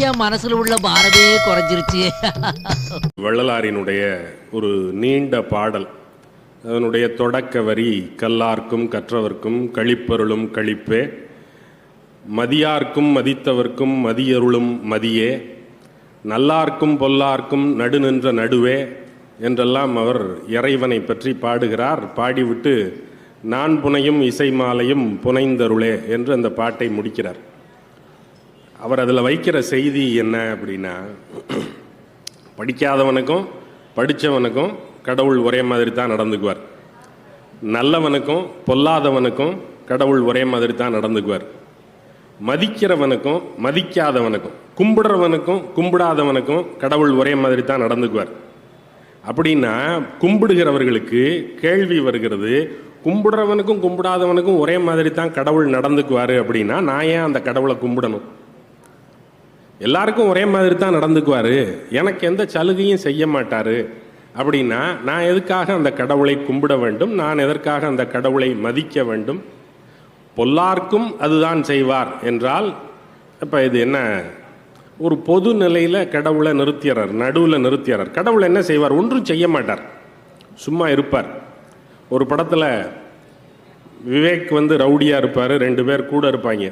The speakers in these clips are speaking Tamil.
என் மனசுல உள்ள பாரமே குறைஞ்சிருச்சு. வள்ளலாரினுடைய ஒரு நீண்ட பாடல், அதனுடைய தொடக்க வரி, கல்லார்க்கும் கற்றவர்க்கும் கழிப்பருளும் கழிப்பே, மதியார்க்கும் மதித்தவர்க்கும் மதியருளும் மதியே, நல்லார்க்கும் பொல்லார்க்கும் நடுநின்ற நடுவே என்றெல்லாம் அவர் இறைவனை பற்றி பாடுகிறார். பாடிவிட்டு நான் புனையும் இசை மாலையும் புனைந்தருளே என்று அந்த பாட்டை முடிக்கிறார். அவர் அதில் வைக்கிற செய்தி என்ன அப்படின்னா, படிக்காதவனுக்கும் படித்தவனுக்கும் கடவுள் ஒரே மாதிரி தான் நடந்துக்குவார், நல்லவனுக்கும் பொல்லாதவனுக்கும் கடவுள் ஒரே மாதிரி தான் நடந்துக்குவார், மதிக்கிறவனுக்கும் மதிக்காதவனுக்கும் கும்பிடுறவனுக்கும் கும்பிடாதவனுக்கும் கடவுள் ஒரே மாதிரி தான் நடந்துக்குவார். அப்படின்னா கும்பிடுகிறவர்களுக்கு கேள்வி வருகிறது, கும்பிடுறவனுக்கும் கும்பிடாதவனுக்கும் ஒரே மாதிரி தான் கடவுள் நடந்துக்குவார் அப்படின்னா நான் ஏன் அந்த கடவுளை கும்பிடணும்? எல்லாருக்கும் ஒரே மாதிரி தான் நடந்துக்குவார், எனக்கு எந்த சலுகையும் செய்ய மாட்டார் அப்படின்னா நான் எதுக்காக அந்த கடவுளை கும்பிட வேண்டும்? நான் எதற்காக அந்த கடவுளை மதிக்க வேண்டும்? பொல்லார்க்கும் அதுதான் செய்வார் என்றால் இப்போ இது என்ன? ஒரு பொது நிலையில் கடவுளை நிறுத்திடுறார், நடுவில் நிறுத்திடுறார். கடவுள் என்ன செய்வார்? ஒன்றும் செய்ய மாட்டார், சும்மா இருப்பார். ஒரு படத்தில் விவேக் ரவுடியாக இருப்பார், 2 பேர் கூட இருப்பாங்க.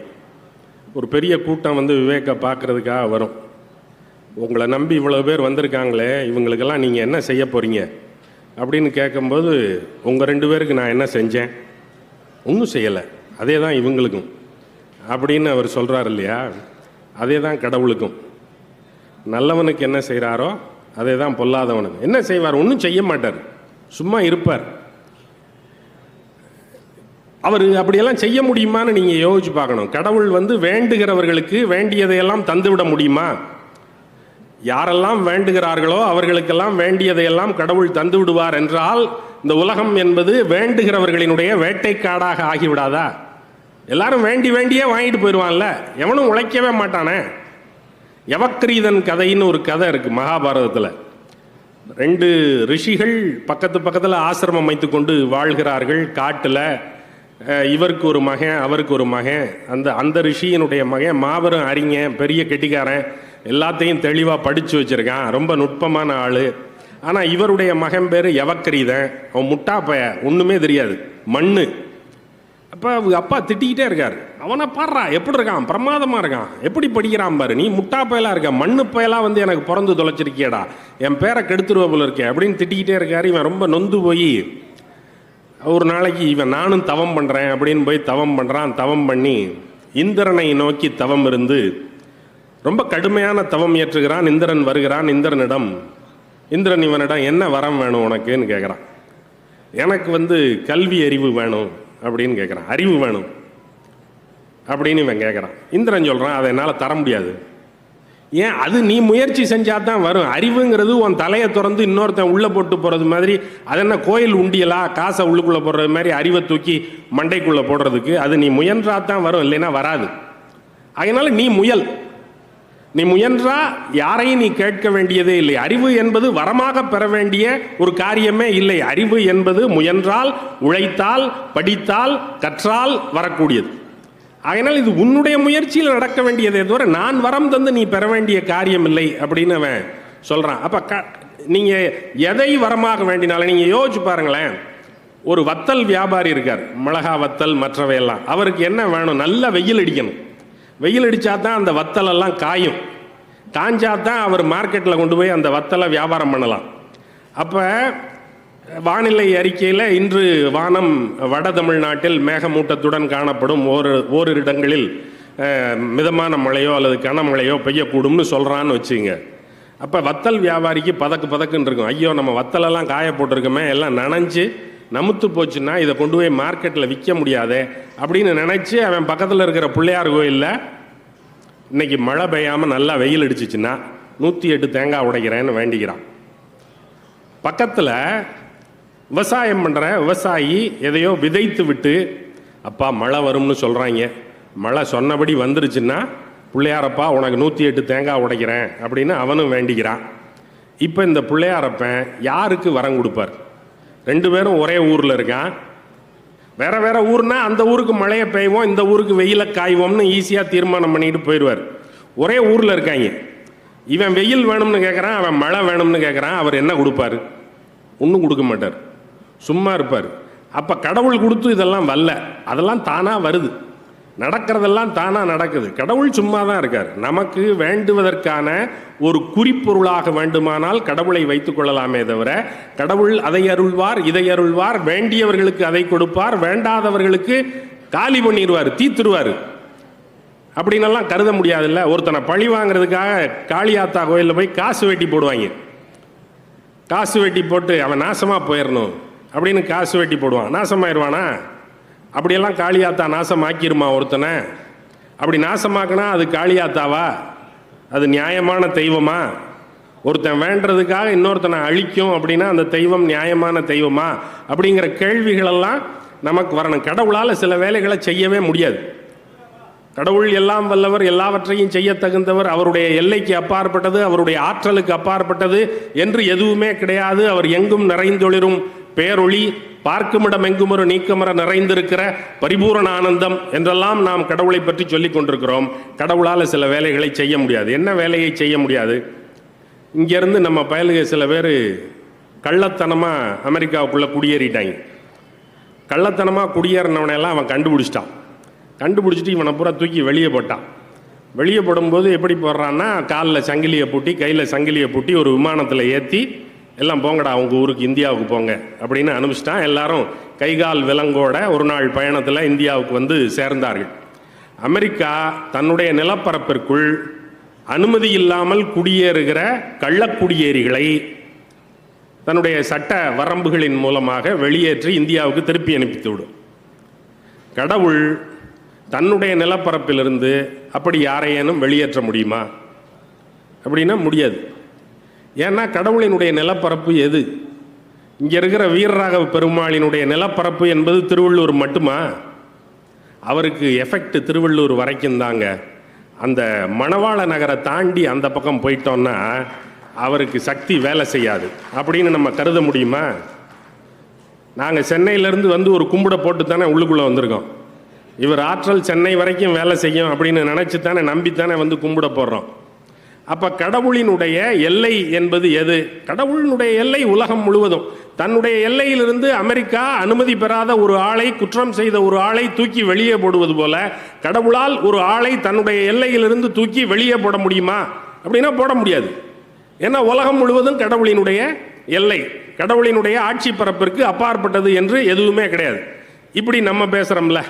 ஒரு பெரிய கூட்டம் விவேக்கை பார்க்குறதுக்காக வரும். உங்களை நம்பி இவ்வளோ பேர் வந்திருக்காங்களே, இவங்களுக்கெல்லாம் நீங்கள் என்ன செய்ய போகிறீங்க அப்படின்னு கேட்கும்போது, உங்கள் 2 பேருக்கு நான் என்ன செஞ்சேன்? ஒன்றும் செய்யலை, அதே தான் இவங்களுக்கும் அப்படின்னு அவர் சொல்கிறார் இல்லையா? அதே தான் கடவுளுக்கும். நல்லவனுக்கு என்ன செய்கிறாரோ அதே தான் பொல்லாதவனுக்கு. என்ன செய்வார்? ஒன்றும் செய்ய மாட்டார், சும்மா இருப்பார். அவர் அப்படியெல்லாம் செய்ய முடியுமான்னு நீங்கள் யோசிச்சு பார்க்கணும். கடவுள் வேண்டுகிறவர்களுக்கு வேண்டியதையெல்லாம் தந்துவிட முடியுமா? யாரெல்லாம் வேண்டுகிறார்களோ அவர்களுக்கெல்லாம் வேண்டியதையெல்லாம் கடவுள் தந்து விடுவார் என்றால் இந்த உலகம் என்பது வேண்டுகிறவர்களினுடைய வேட்டைக்காடாக ஆகிவிடாதா? எல்லாரும் வேண்டியே வாங்கிட்டு போயிடுவான்ல, எவனும் உழைக்கவே மாட்டானே. யவக்கிரீதன் கதைன்னு ஒரு கதை இருக்கு மகாபாரதத்தில். 2 ரிஷிகள் பக்கத்தில் ஆசிரமம் அமைத்து கொண்டு வாழ்கிறார்கள் காட்டில். இவருக்கு ஒரு மகன், அவருக்கு ஒரு மகன். அந்த ரிஷியினுடைய மகன் மாபெரும் அறிஞன், பெரிய கெட்டிக்காரன், எல்லாத்தையும் தெளிவாக படித்து வச்சுருக்கான், ரொம்ப நுட்பமான ஆள். ஆனால் இவருடைய மகன் பேர் யவக்கிரீதன். அவன் முட்டாப்பைய, ஒன்றுமே தெரியாது, மண்ணு. அப்போ அப்பா திட்டிக்கிட்டே இருக்கார், அவனை பாடுறா எப்படி இருக்கான், பிரமாதமாக இருக்கான், எப்படி படிக்கிறான் பாரு, நீ முட்டா பயலாக இருக்க, மண்ணு பயலாக எனக்கு பிறந்து தொலைச்சிருக்கியடா, என் பேரை கெடுத்துருவ போல இருக்கேன் அப்படின்னு திட்டிக்கிட்டே இருக்கார். இவன் ரொம்ப நொந்து போய் ஒரு நாளைக்கு நானும் தவம் பண்ணுறேன் அப்படின்னு போய் தவம் பண்ணுறான். தவம் பண்ணி இந்திரனை நோக்கி தவம் இருந்து ரொம்ப கடுமையான தவம் ஏற்றுகிறான். இந்திரன் வருகிறான். இந்திரன் இவனிடம் என்ன வரம் வேணும் உனக்குன்னு கேட்குறான். எனக்கு கல்வி அறிவு வேணும் அப்படின்னு கேட்குறான். அறிவு வேணும் அப்படின்னு இவன் கேட்குறான். இந்திரன் சொல்கிறான், அதை என்னால் தர முடியாது. ஏன்? அது நீ முயற்சி செஞ்சால் தான் வரும். அறிவுங்கிறது உன் தலையை திறந்து இன்னொருத்தன் உள்ளே போட்டு போகிறது மாதிரி. அது என்ன கோயில் உண்டியலா, காசை உள்ளுக்குள்ளே போடுறது மாதிரி அறிவை தூக்கி மண்டைக்குள்ளே போடுறதுக்கு? அது நீ முயன்றா தான் வரும், இல்லைன்னா வராது. அதனால நீ முயன்றா யாரையும் நீ கேட்க வேண்டியதே இல்லை. அறிவு என்பது வரமாக பெற வேண்டிய ஒரு காரியமே இல்லை. அறிவு என்பது முயன்றால், உழைத்தால், படித்தால், கற்றால் வரக்கூடியது. அதனால் இது உன்னுடைய முயற்சியில் நடக்க வேண்டியதே தவிர நான் வரம் தந்து நீ பெற வேண்டிய காரியம் இல்லை அப்படின்னு அவன் சொல்கிறான். அப்போ நீங்கள் எதை வரமாக வேண்டினாலும் நீங்கள் யோசிச்சு பாருங்களேன். ஒரு வத்தல் வியாபாரி இருக்கார், மிளகா வத்தல் மற்றவையெல்லாம். அவருக்கு என்ன வேணும்? நல்ல வெயில் அடிக்கணும். வெயில் அடித்தா தான் அந்த வத்தலெல்லாம் காயும். காஞ்சா தான் அவர் மார்க்கெட்டில் கொண்டு போய் அந்த வத்தலை வியாபாரம் பண்ணலாம். அப்போ வானிலை அறிக்கையில் இன்று வானம் வட தமிழ்நாட்டில் மேகமூட்டத்துடன் காணப்படும், ஓரிரு இடங்களில் மிதமான மழையோ அல்லது கனமழையோ பெய்யக்கூடும்னு சொல்கிறான்னு வச்சுங்க. அப்போ வத்தல் வியாபாரிக்கு பதக்குன்னு இருக்கும். ஐயோ, நம்ம வத்தலெல்லாம் காய போட்டிருக்கோமே, எல்லாம் நனைஞ்சு நமுத்து போச்சுன்னா இதை கொண்டு போய் மார்க்கெட்டில் விற்க முடியாதே அப்படின்னு நினச்சி அவன் பக்கத்தில் இருக்கிற பிள்ளையார் கோயிலில் இன்னைக்கு மழை பெய்யாமல் நல்லா வெயில் அடிச்சிச்சுன்னா 108 தேங்காய் உடைக்கிறேன்னு வேண்டிக்கிறான். பக்கத்தில் விவசாயம் பண்ணுற விவசாயி எதையோ விதைத்து விட்டு, அப்பா மழை வரும்னு சொல்கிறாங்க, மழை சொன்னபடி வந்துருச்சுன்னா பிள்ளையாரப்பா உனக்கு 108 தேங்காய் உடைக்கிறேன் அப்படின்னு அவனும் வேண்டிக்கிறான். இப்போ இந்த பிள்ளையாரப்பன் யாருக்கு வரம் கொடுப்பார்? 2 பேரும் ஒரே ஊரில் இருக்கான். வேற வேற ஊர்னா அந்த ஊருக்கு மழையை பெய்வோம், இந்த ஊருக்கு வெயில காய்வோம்னு ஈஸியாக தீர்மானம் பண்ணிட்டு போயிடுவார். ஒரே ஊரில் இருக்காங்க, இவன் வெயில் வேணும்னு கேட்குறான், அவன் மழை வேணும்னு கேட்குறான். அவர் என்ன கொடுப்பாரு? ஒன்றும் கொடுக்க மாட்டார், சும்மா இருப்பார். அப்போ கடவுள் கொடுத்து இதெல்லாம் வரல, அதெல்லாம் தானாக வருது, நடக்கிறதெல்லாம் தானாக நடக்குது. கடவுள் சும்மா தான் இருக்கார். நமக்கு வேண்டுவதற்கான ஒரு குறிப்பொருளாக வேண்டுமானால் கடவுளை வைத்துக் கொள்ளலாமே தவிர, கடவுள் அதை அருள்வார் இதை அருள்வார், வேண்டியவர்களுக்கு அதை கொடுப்பார், வேண்டாதவர்களுக்கு காலி பண்ணிடுவார், தீத்துருவார் அப்படின்னெல்லாம் கருத முடியாதுல்ல. ஒருத்தனை பழி வாங்கிறதுக்காக காளியாத்தா கோயிலில் போய் காசு வெட்டி போடுவாங்க. காசு வெட்டி போட்டு அவன் நாசமாக போயிடணும் அப்படின்னு காசு வெட்டி போடுவான். நாசமாயிருவானா? அப்படியெல்லாம் காளியாத்தா நாசமாக்கிருமா ஒருத்தனை? அப்படி நாசமாக்கினா அது காளியாத்தாவா? அது நியாயமான தெய்வமா? ஒருத்தன் வேண்டதுக்காக இன்னொருத்தனை அழிக்கும் அப்படின்னா அந்த தெய்வம் நியாயமான தெய்வமா? அப்படிங்கிற கேள்விகளெல்லாம் நமக்கு வரணும். கடவுளால் சில வேலைகளை செய்யவே முடியாது. கடவுள் எல்லாம் வல்லவர், எல்லாவற்றையும் செய்ய தகுந்தவர், அவருடைய எல்லைக்கு அப்பாற்பட்டது, அவருடைய ஆற்றலுக்கு அப்பாற்பட்டது என்று எதுவுமே கிடையாது. அவர் எங்கும் நிறைந்தொளிரும் பேரொளி, பார்க்குமிடம் எங்கும் ஒரு நீக்கமர நிறைந்திருக்கிற பரிபூரண ஆனந்தம் என்றெல்லாம் நாம் கடவுளை பற்றி சொல்லிக் கொண்டிருக்கிறோம். கடவுளால் சில வேலைகளை செய்ய முடியாது. என்ன வேலையை செய்ய முடியாது? இங்கேருந்து நம்ம பயலுக சில பேர் கள்ளத்தனமாக அமெரிக்காவுக்குள்ளே குடியேறிட்டாங்க. கள்ளத்தனமாக குடியேறினவனையெல்லாம் அவன் கண்டுபிடிச்சிட்டான். கண்டுபிடிச்சிட்டு இவனை பூரா தூக்கி வெளியே போட்டான். வெளியே போடும்போது எப்படி போடுறான்னா, காலில் சங்கிலியை பூட்டி கையில் சங்கிலியை பூட்டி ஒரு விமானத்தில் ஏற்றி எல்லாம் போங்கடா அவங்க ஊருக்கு, இந்தியாவுக்கு போங்க அப்படின்னு அனுப்பிச்சிட்டான். எல்லாரும் கைகால் விலங்கோட ஒரு நாள் பயணத்தில் இந்தியாவுக்கு வந்து சேர்ந்தார்கள். அமெரிக்கா தன்னுடைய நிலப்பரப்பிற்குள் அனுமதி இல்லாமல் குடியேறுகிற கள்ளக்குடியேறிகளை தன்னுடைய சட்ட வரம்புகளின் மூலமாக வெளியேற்றி இந்தியாவுக்கு திருப்பி அனுப்பித்துவிடும். கடவுள் தன்னுடைய நிலப்பரப்பிலிருந்து அப்படி யாரையேனும் வெளியேற்ற முடியுமா? அப்படின்னா முடியாது. ஏன்னா கடவுளினுடைய நிலப்பரப்பு எது? இங்கே இருக்கிற வீரராகவ பெருமாளினுடைய நிலப்பரப்பு என்பது திருவள்ளூர் மட்டுமா? அவருக்கு எஃபெக்ட் திருவள்ளூர் வரைக்கும் தாங்க. அந்த மணவாள நகரை தாண்டி அந்த பக்கம் போயிட்டோம்னா அவருக்கு சக்தி வேலை செய்யாது அப்படின்னு நம்ம கருத முடியுமா? நாங்கள் சென்னையிலேருந்து வந்து ஒரு கும்பிட போட்டு தானே உள்ளுக்குள்ளே வந்திருக்கோம். இவர் ஆற்றல் சென்னை வரைக்கும் வேலை செய்யும் அப்படின்னு நினச்சி தானே, நம்பித்தானே வந்து கும்பிட போடுறோம். அப்போ கடவுளினுடைய எல்லை என்பது எது? கடவுளினுடைய எல்லை உலகம் முழுவதும். தன்னுடைய எல்லையிலிருந்து அமெரிக்கா அனுமதி பெறாத ஒரு ஆளை, குற்றம் செய்த ஒரு ஆளை தூக்கி வெளியே போடுவது போல கடவுளால் ஒரு ஆளை தன்னுடைய எல்லையிலிருந்து தூக்கி வெளியே போட முடியுமா? அப்படின்னா போட முடியாது. ஏன்னா உலகம் முழுவதும் கடவுளினுடைய எல்லை, கடவுளினுடைய ஆட்சி பரப்பிற்கு அப்பாற்பட்டது என்று எதுவுமே கிடையாது. இப்படி நம்ம பேசுகிறோம்ல,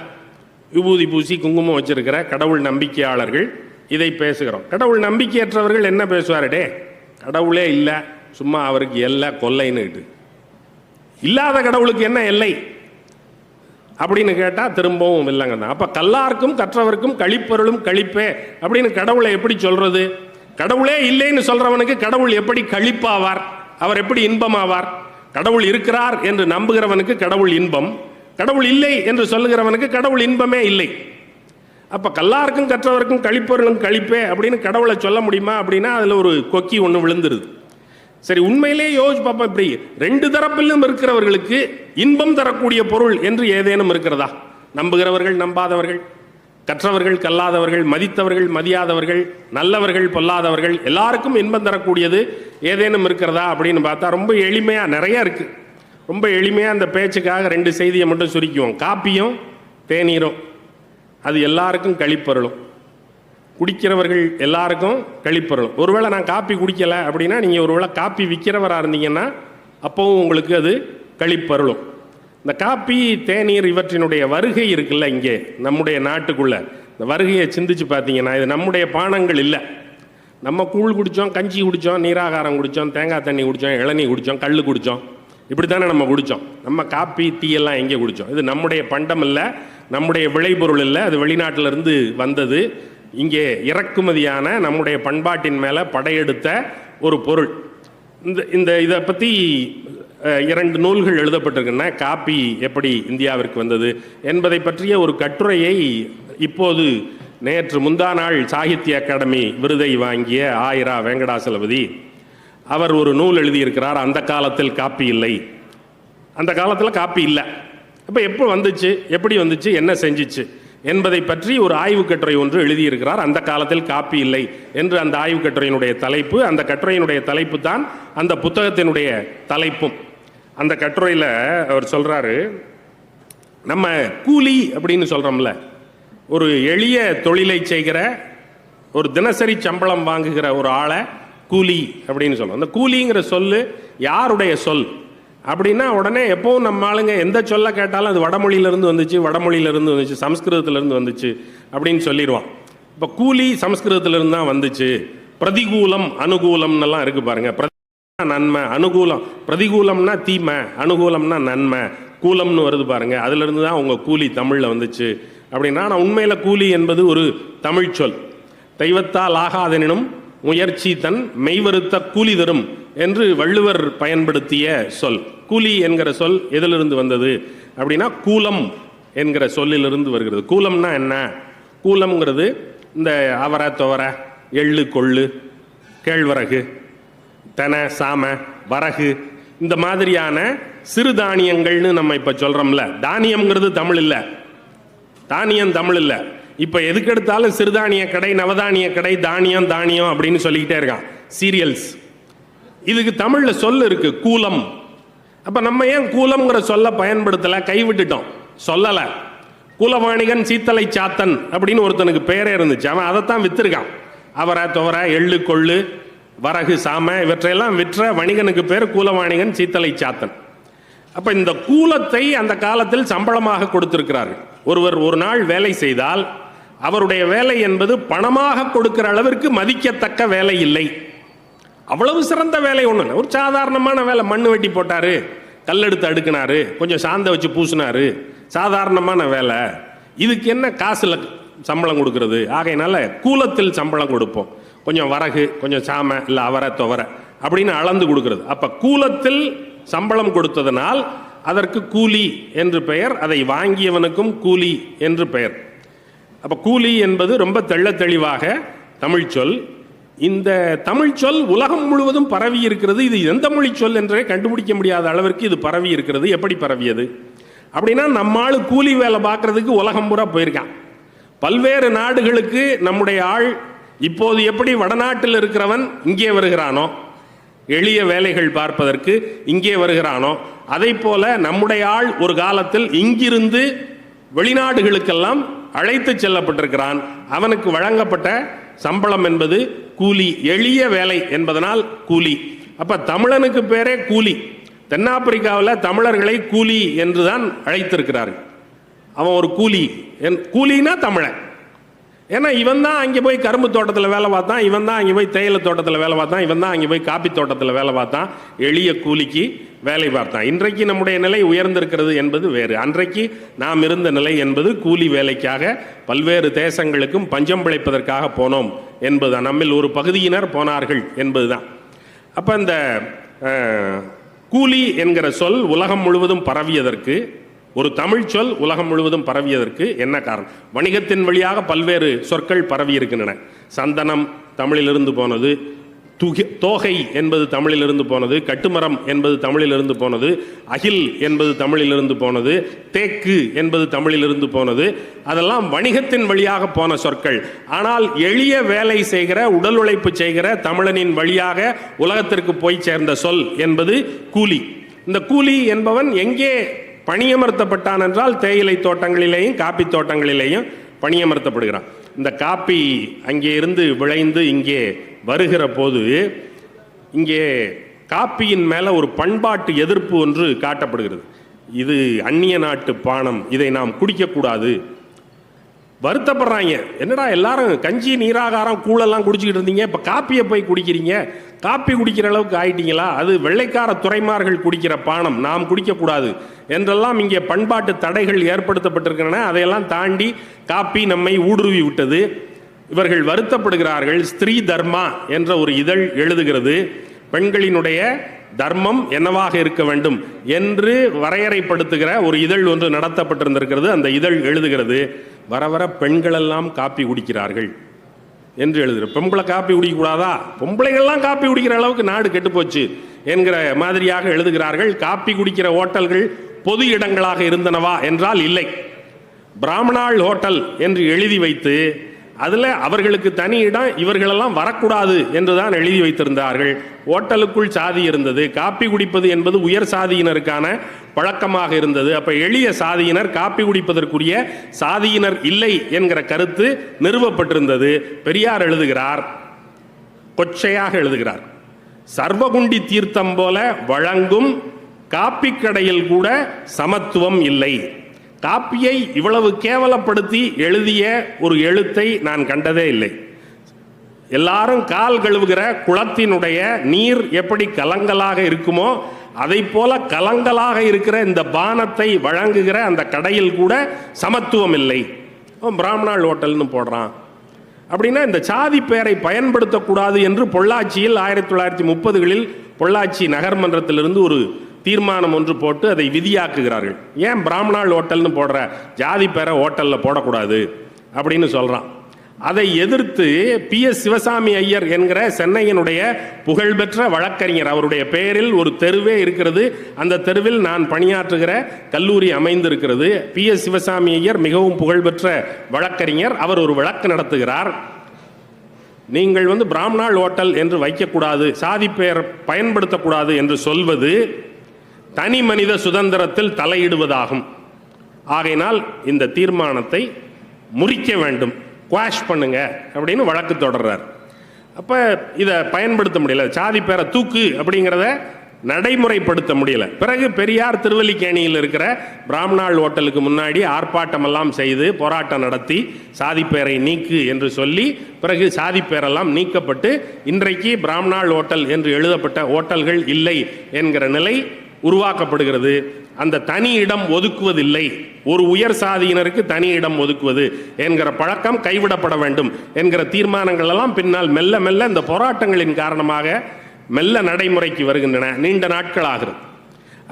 விபூதி பூசி குங்குமம் வச்சிருக்கிற கடவுள் நம்பிக்கையாளர்கள் இதை பேசுகிறோம். கடவுள் நம்பிக்கையற்றவர்கள் என்ன பேசுவாருடே? கடவுளே இல்லை, சும்மா அவருக்கு எல்லை கொல்லைன்னுட்டு. இல்லாத கடவுளுக்கு என்ன எல்லை அப்படின்னு கேட்டால் திரும்பவும் இல்லைங்க தான். அப்போ கல்லார்க்கும் கற்றவர்க்கும் கழிப்பொருளும் கழிப்பே அப்படின்னு கடவுளை எப்படி சொல்றது? கடவுளே இல்லைன்னு சொல்றவனுக்கு கடவுள் எப்படி கழிப்பாவார்? அவர் எப்படி இன்பமாவார்? கடவுள் இருக்கிறார் என்று நம்புகிறவனுக்கு கடவுள் இன்பம், கடவுள் இல்லை என்று சொல்லுகிறவனுக்கு கடவுள் இன்பமே இல்லை. அப்போ கல்லாருக்கும் கற்றவருக்கும் கழிப்பொருளும் கழிப்பே அப்படின்னு கடவுளை சொல்ல முடியுமா? அப்படின்னா அதில் ஒரு கொக்கி ஒன்று விழுந்துருது. சரி, உண்மையிலேயே யோசிச்சு பார்ப்போம். இப்படி ரெண்டு தரப்பிலும் இருக்கிறவர்களுக்கு இன்பம் தரக்கூடிய பொருள் என்று ஏதேனும் இருக்கிறதா? நம்புகிறவர்கள் நம்பாதவர்கள், கற்றவர்கள் கல்லாதவர்கள், மதித்தவர்கள் மதியாதவர்கள், நல்லவர்கள் பொல்லாதவர்கள், எல்லாருக்கும் இன்பம் தரக்கூடியது ஏதேனும் இருக்கிறதா அப்படின்னு பார்த்தா ரொம்ப எளிமையாக நிறைய இருக்குது. ரொம்ப எளிமையாக அந்த பேச்சுக்காக ரெண்டு செய்தியை மட்டும் சுருக்குவோம். காப்பியும் தேநீரும் அது எல்லாருக்கும் கழிப்பொருளும், குடிக்கிறவர்கள் எல்லாருக்கும் கழிப்பொருளும். ஒருவேளை நான் காப்பி குடிக்கலை அப்படின்னா, நீங்கள் ஒருவேளை காப்பி விற்கிறவராக இருந்தீங்கன்னா அப்போவும் உங்களுக்கு அது கழிப்பொருளும். இந்த காப்பி தேநீர் இவற்றினுடைய வருகை இருக்குல்ல, இங்கே நம்முடைய நாட்டுக்குள்ளே இந்த வருகையை சிந்திச்சு பார்த்தீங்கன்னா இது நம்முடைய பானங்கள் இல்லை. நம்ம கூழ் குடித்தோம், கஞ்சி குடித்தோம், நீராகாரம் குடித்தோம், தேங்காய் தண்ணி குடித்தோம், இளநீ குடித்தோம், கல் குடித்தோம், இப்படி தானே நம்ம குடித்தோம். நம்ம காப்பி டீ எல்லாம் எங்கே குடித்தோம்? இது நம்முடைய பண்டம் இல்லை, நம்முடைய விளைபொருள் இல்லை, அது வெளிநாட்டிலிருந்து வந்தது. இங்கே இறக்குமதியான நம்முடைய பண்பாட்டின் மேலே படையெடுத்த ஒரு பொருள். இந்த இதை பற்றி 2 நூல்கள் எழுதப்பட்டிருக்குன்னா, காப்பி எப்படி இந்தியாவிற்கு வந்தது என்பதை பற்றிய ஒரு கட்டுரையை இப்போது நேற்று முந்தா நாள் சாகித்ய அகாடமி விருதை வாங்கிய ஆயிரா வெங்கடாசலபதி அவர் ஒரு நூல் எழுதியிருக்கிறார். அந்த காலத்தில் காப்பி இல்லை. அந்த காலத்தில் காப்பி இல்லை, அப்போ எப்போ வந்துச்சு, எப்படி வந்துச்சு, என்ன செஞ்சிச்சு என்பதை பற்றி ஒரு ஆய்வுக் கட்டுரை ஒன்று எழுதியிருக்கிறார். அந்த காலத்தில் காப்பி இல்லை என்று அந்த ஆய்வுக் கட்டுரையினுடைய தலைப்பு. அந்த கட்டுரையினுடைய தலைப்பு தான் அந்த புத்தகத்தினுடைய தலைப்பும். அந்த கட்டுரையில் அவர் சொல்றாரு, நம்ம கூலி அப்படின்னு சொல்றோம்ல, ஒரு எளிய தொழிலை செய்கிற, ஒரு தினசரி சம்பளம் வாங்குகிற ஒரு ஆளை கூலி அப்படின்னு சொல்றோம். அந்த கூலிங்கிற சொல்லு யாருடைய சொல் அப்படின்னா, உடனே எப்பவும் நம்ம ஆளுங்க எந்த சொல்ல கேட்டாலும் அது வடமொழியிலிருந்து வந்துச்சு, சமஸ்கிருதத்திலிருந்து வந்துச்சு அப்படின்னு சொல்லிடுவான். இப்போ கூலி சமஸ்கிருதத்திலிருந்து தான் வந்துச்சு. பிரதிகூலம் அனுகூலம்னெல்லாம் இருக்கு பாருங்க. நன்மை, அனுகூலம், பிரதிகூலம்னா தீமை, அனுகூலம்னா நன்மை, கூலம்னு வருது பாருங்க, அதுல இருந்து தான் உங்க கூலி தமிழ்ல வந்துச்சு அப்படின்னா. நான் உண்மையில கூலி என்பது ஒரு தமிழ் சொல். தெய்வத்தால் ஆகாதெனினும் முயற்சி தன் மெய்வருத்த கூலி தரும் என்று வள்ளுவர் பயன்படுத்திய சொல். கூலி என்கிற சொல் எதிலிருந்து வந்தது அப்படின்னா, கூலம் என்கிற சொல்லிலிருந்து வருகிறது. கூலம்னா என்ன? கூலம்ங்கிறது இந்த அவரை, துவரை, எள்ளு, கொள்ளு, கேழ்வரகு, தெனை, சாமை, வரகு, இந்த மாதிரியான சிறுதானியங்கள்னு நம்ம இப்ப சொல்றோம்ல. தானியம்ங்கிறது தமிழ் இல்லை, தானியம் தமிழ் இல்லை. இப்ப எதுக்கு எடுத்தாலும் சிறுதானிய கடை, நவதானிய கடை, தானியம் தானியம் அப்படின்னு சொல்லிக்கிட்டே இருக்கான், சீரியல்ஸ். இதுக்கு தமிழ்ல சொல் இருக்கு, கூலம். அப்ப நம்ம ஏன் கூலம்ங்கிற சொல்ல பயன்படுத்தல, கைவிட்டுட்டோம், சொல்லல. கூலவாணிகன் சீத்தலை சாத்தன் அப்படின்னு ஒருத்தனுக்கு பேரே இருந்துச்சு, அவன் அதைத்தான் வித்திருக்கான். அவரை, துவரை, எள்ளு, கொள்ளு, வரகு, சாமை இவற்றையெல்லாம் விற்ற வணிகனுக்கு பேர் கூலவாணிகன் சீத்தலை சாத்தன். அப்ப இந்த கூலத்தை அந்த காலத்தில் சம்பளமாக கொடுத்திருக்கிறார்கள். ஒருவர் ஒரு நாள் வேலை செய்தால் அவருடைய வேலை என்பது பணமாக கொடுக்கிற அளவிற்கு மதிக்கத்தக்க வேலை இல்லை. அவ்வளவு சிறந்த வேலை ஒண்ணு, ஒரு சாதாரணமான வேலை. மண்ணு வெட்டி போட்டாரு, கல்லெடுத்து அடுக்கினாரு, கொஞ்சம் சாந்த வச்சு பூசினாரு, சாதாரணமான வேலை. இதுக்கு என்ன காசுல சம்பளம் கொடுக்கிறது? ஆகையினால கூலத்தில் சம்பளம் கொடுப்போம். கொஞ்சம் வரகு, கொஞ்சம் சாமை, இல்லை அவரை, துவரை அப்படின்னு அளந்து கொடுக்கிறது. அப்ப கூலத்தில் சம்பளம் கொடுத்ததனால் அதற்கு கூலி என்று பெயர். அதை வாங்கியவனுக்கும் கூலி என்று பெயர். அப்ப கூலி என்பது ரொம்ப தெள்ள தெளிவாக தமிழ் சொல். இந்த தமிழ் சொல் உலகம் முழுவதும் பரவி இருக்கிறது. இது எந்த மொழி சொல் என்றே கண்டுபிடிக்க முடியாத அளவிற்கு இது பரவி இருக்கிறது. எப்படி பரவியது அப்படின்னா, நம்மால் கூலி வேலை பார்க்கறதுக்கு உலகம் பூரா போயிருக்கான். பல்வேறு நாடுகளுக்கு நம்முடைய ஆள் இப்போது எப்படி வடநாட்டில் இருக்கிறவன் இங்கே வருகிறானோ, எளிய வேலைகள் பார்ப்பதற்கு இங்கே வருகிறானோ, அதை போல நம்முடைய ஆள் ஒரு காலத்தில் இங்கிருந்து வெளிநாடுகளுக்கெல்லாம் அழைத்து செல்லப்பட்டிருக்கிறான். அவனுக்கு வழங்கப்பட்ட சம்பளம் என்பது கூலி, எளிய வேலை என்பதனால் கூலி. அப்ப தமிழனுக்கு பேரே கூலி. தென்னாப்பிரிக்காவில் தமிழர்களை கூலி என்றுதான் அழைத்திருக்கிறார்கள். அவன் ஒரு கூலி, கூலினா தமிழன். ஏன்னா இவன் தான் அங்கே போய் கரும்பு தோட்டத்தில் வேலை பார்த்தான், இவன் தான் அங்கே போய் தேயிலை தோட்டத்தில் வேலை பார்த்தான், இவன் தான் அங்கே போய் காப்பி தோட்டத்தில் வேலை பார்த்தான், எளிய கூலிக்கு வேலை பார்த்தான். இன்றைக்கு நம்முடைய நிலை உயர்ந்திருக்கிறது என்பது வேறு. அன்றைக்கு நாம் இருந்த நிலை என்பது கூலி வேலைக்காக பல்வேறு தேசங்களுக்கும் பஞ்சம் பிழைப்பதற்காக போனோம் என்பதுதான். நம்மில் ஒரு பகுதியினர் போனார்கள் என்பதுதான். அப்போ இந்த கூலி என்கிற சொல் உலகம் முழுவதும் பரவியதற்கு, ஒரு தமிழ் சொல் உலகம் முழுவதும் பரவியதற்கு என்ன காரணம்? வணிகத்தின் வழியாக பல்வேறு சொற்கள் பரவி இருக்கின்றன. சந்தனம் தமிழிலிருந்து போனது, தோகை என்பது தமிழிலிருந்து போனது, கட்டுமரம் என்பது தமிழிலிருந்து போனது, அகில் என்பது தமிழிலிருந்து போனது, தேக்கு என்பது தமிழிலிருந்து போனது. அதெல்லாம் வணிகத்தின் வழியாக போன சொற்கள். ஆனால் எளிய வேலை செய்கிற, உடல் உழைப்பு செய்கிற தமிழனின் வழியாக உலகத்திற்கு போய் சேர்ந்த சொல் என்பது கூலி. இந்த கூலி என்பவன் எங்கே பணியமர்த்தப்பட்டான் என்றால் தேயிலை தோட்டங்களிலேயும் காப்பி தோட்டங்களிலேயும் பணியமர்த்தப்படுகிறான். இந்த காப்பி அங்கே இருந்து விளைந்து இங்கே வருகிற போது இங்கே காப்பியின் மேல ஒரு பண்பாட்டு எதிர்ப்பு ஒன்று காட்டப்படுகிறது. இது அந்நிய நாட்டு பானம், இதை நாம் குடிக்கக்கூடாது. வருத்தப்படுறாங்க. என்னடா எல்லாரும் கஞ்சி, நீராகாரம், கூழெல்லாம் குடிச்சிக்கிட்டு இருந்தீங்க, இப்போ காப்பியை போய் குடிக்கிறீங்க, காப்பி குடிக்கிற அளவுக்கு ஆயிட்டீங்களா? அது வெள்ளைக்கார துறைமார்கள் குடிக்கிற பானம், நாம் குடிக்கக்கூடாது என்றெல்லாம் இங்கே பண்பாட்டு தடைகள் ஏற்படுத்தப்பட்டிருக்கின்றன. அதையெல்லாம் தாண்டி காப்பி நம்மை ஊடுருவி விட்டது. இவர்கள் வருத்தப்படுகிறார்கள். ஸ்திரீ தர்மா என்ற ஒரு இதழ் எழுதுகிறது, பெண்களினுடைய தர்மம் என்னவாக இருக்க வேண்டும் என்று வரையறைப்படுத்துகிற ஒரு இதழ் ஒன்று நடத்தப்பட்டிருந்திருக்கிறது. அந்த இதழ் எழுதுகிறது, வர வர பெண்களெல்லாம் காப்பி குடிக்கிறார்கள் என்று எழுதுகிற. பொம்பளை காப்பி குடிக்கக்கூடாதா? பொம்பளைகள்லாம் காப்பி குடிக்கிற அளவுக்கு நாடு கெட்டு போச்சு என்கிற மாதிரியாக எழுதுகிறார்கள். காப்பி குடிக்கிற ஓட்டல்கள் பொது இடங்களாக இருந்தனவா என்றால் இல்லை. பிராமணாள் ஹோட்டல் என்று எழுதி வைத்து அதில் அவர்களுக்கு தனி இடம், இவர்களெல்லாம் வரக்கூடாது என்றுதான் எழுதி வைத்திருந்தார்கள். ஹோட்டலுக்குள் சாதி இருந்தது. காப்பி குடிப்பது என்பது உயர் சாதியினருக்கான பழக்கமாக இருந்தது. அப்ப எளிய சாதியினர் காப்பி குடிப்பதற்குரிய சாதியினர் இல்லை என்கிற கருத்து நிறுவப்பட்டிருந்தது. பெரியார் எழுதுகிறார், கொச்சையாக எழுதுகிறார், சர்வகுண்டி தீர்த்தம் போல வழங்கும் காப்பி கடையில் கூட சமத்துவம் இல்லை. காப்பியை இவ்வளவு கேவலப்படுத்தி எழுதிய ஒரு எழுத்தை நான் கண்டதே இல்லை. எல்லாரும் கால் கழுவுகிற குளத்தினுடைய நீர் எப்படி கலங்கலாக இருக்குமோ அதை போல கலங்கலாக இருக்கிற இந்த பானத்தை வழங்குகிற அந்த கடையில் கூட சமத்துவம் இல்லை. பிராமணாள் ஹோட்டல்னு போடுறான். அப்படின்னா இந்த சாதி பெயரை பயன்படுத்தக்கூடாது என்று பொள்ளாச்சியில் 1930களில் பொள்ளாச்சி நகர்மன்றத்திலிருந்து ஒரு தீர்மானம் ஒன்று போட்டு அதை விதியாக்குகிறார்கள். ஏன் பிராமணாள் ஹோட்டல்னு போடுற, ஜாதி பேரை ஹோட்டலில் போடக்கூடாது அப்படின்னு சொல்கிறான். அதை எதிர்த்து PS சிவசாமி ஐயர் என்கிற சென்னையினுடைய புகழ்பெற்ற வழக்கறிஞர், அவருடைய பெயரில் ஒரு தெருவே இருக்கிறது, அந்த தெருவில் நான் பணியாற்றுகிற கல்லூரி அமைந்திருக்கிறது. PS சிவசாமி ஐயர் மிகவும் புகழ்பெற்ற வழக்கறிஞர். அவர் ஒரு வழக்கு நடத்துகிறார். நீங்கள் பிராமணாள் ஹோட்டல் என்று வைக்கக்கூடாது, சாதி பெயர் பயன்படுத்தக்கூடாது என்று சொல்வது தனி மனித சுதந்திரத்தில் தலையிடுவதாகும். ஆகையினால் இந்த தீர்மானத்தை முறிக்க வேண்டும், குவாஷ் பண்ணுங்க அப்படின்னு வழக்கு தொடர்றார். அப்ப இதை பயன்படுத்த முடியல, சாதி பேரை தூக்கு அப்படிங்கிறத நடைமுறைப்படுத்த முடியல. பிறகு பெரியார் திருவல்லிக்கேணியில் இருக்கிற பிராமணாள் ஹோட்டலுக்கு முன்னாடி ஆர்ப்பாட்டம் எல்லாம் செய்து போராட்டம் நடத்தி சாதி பெயரை நீக்கு என்று சொல்லி பிறகு சாதி பெயரெல்லாம் நீக்கப்பட்டு இன்றைக்கு பிராமணாள் ஹோட்டல் என்று எழுதப்பட்ட ஹோட்டல்கள் இல்லை என்கிற நிலை உருவாக்கப்படுகிறது. அந்த தனி இடம் ஒதுக்குவதில்லை, ஒரு உயர் சாதியினருக்கு தனி இடம் ஒதுக்குவது என்கிற பழக்கம் கைவிடப்பட வேண்டும் என்கிற தீர்மானங்கள் எல்லாம் பின்னால் மெல்ல மெல்ல இந்த போராட்டங்களின் காரணமாக மெல்ல நடைமுறைக்கு வருகின்றன. நீண்ட நாட்கள் ஆகிறது.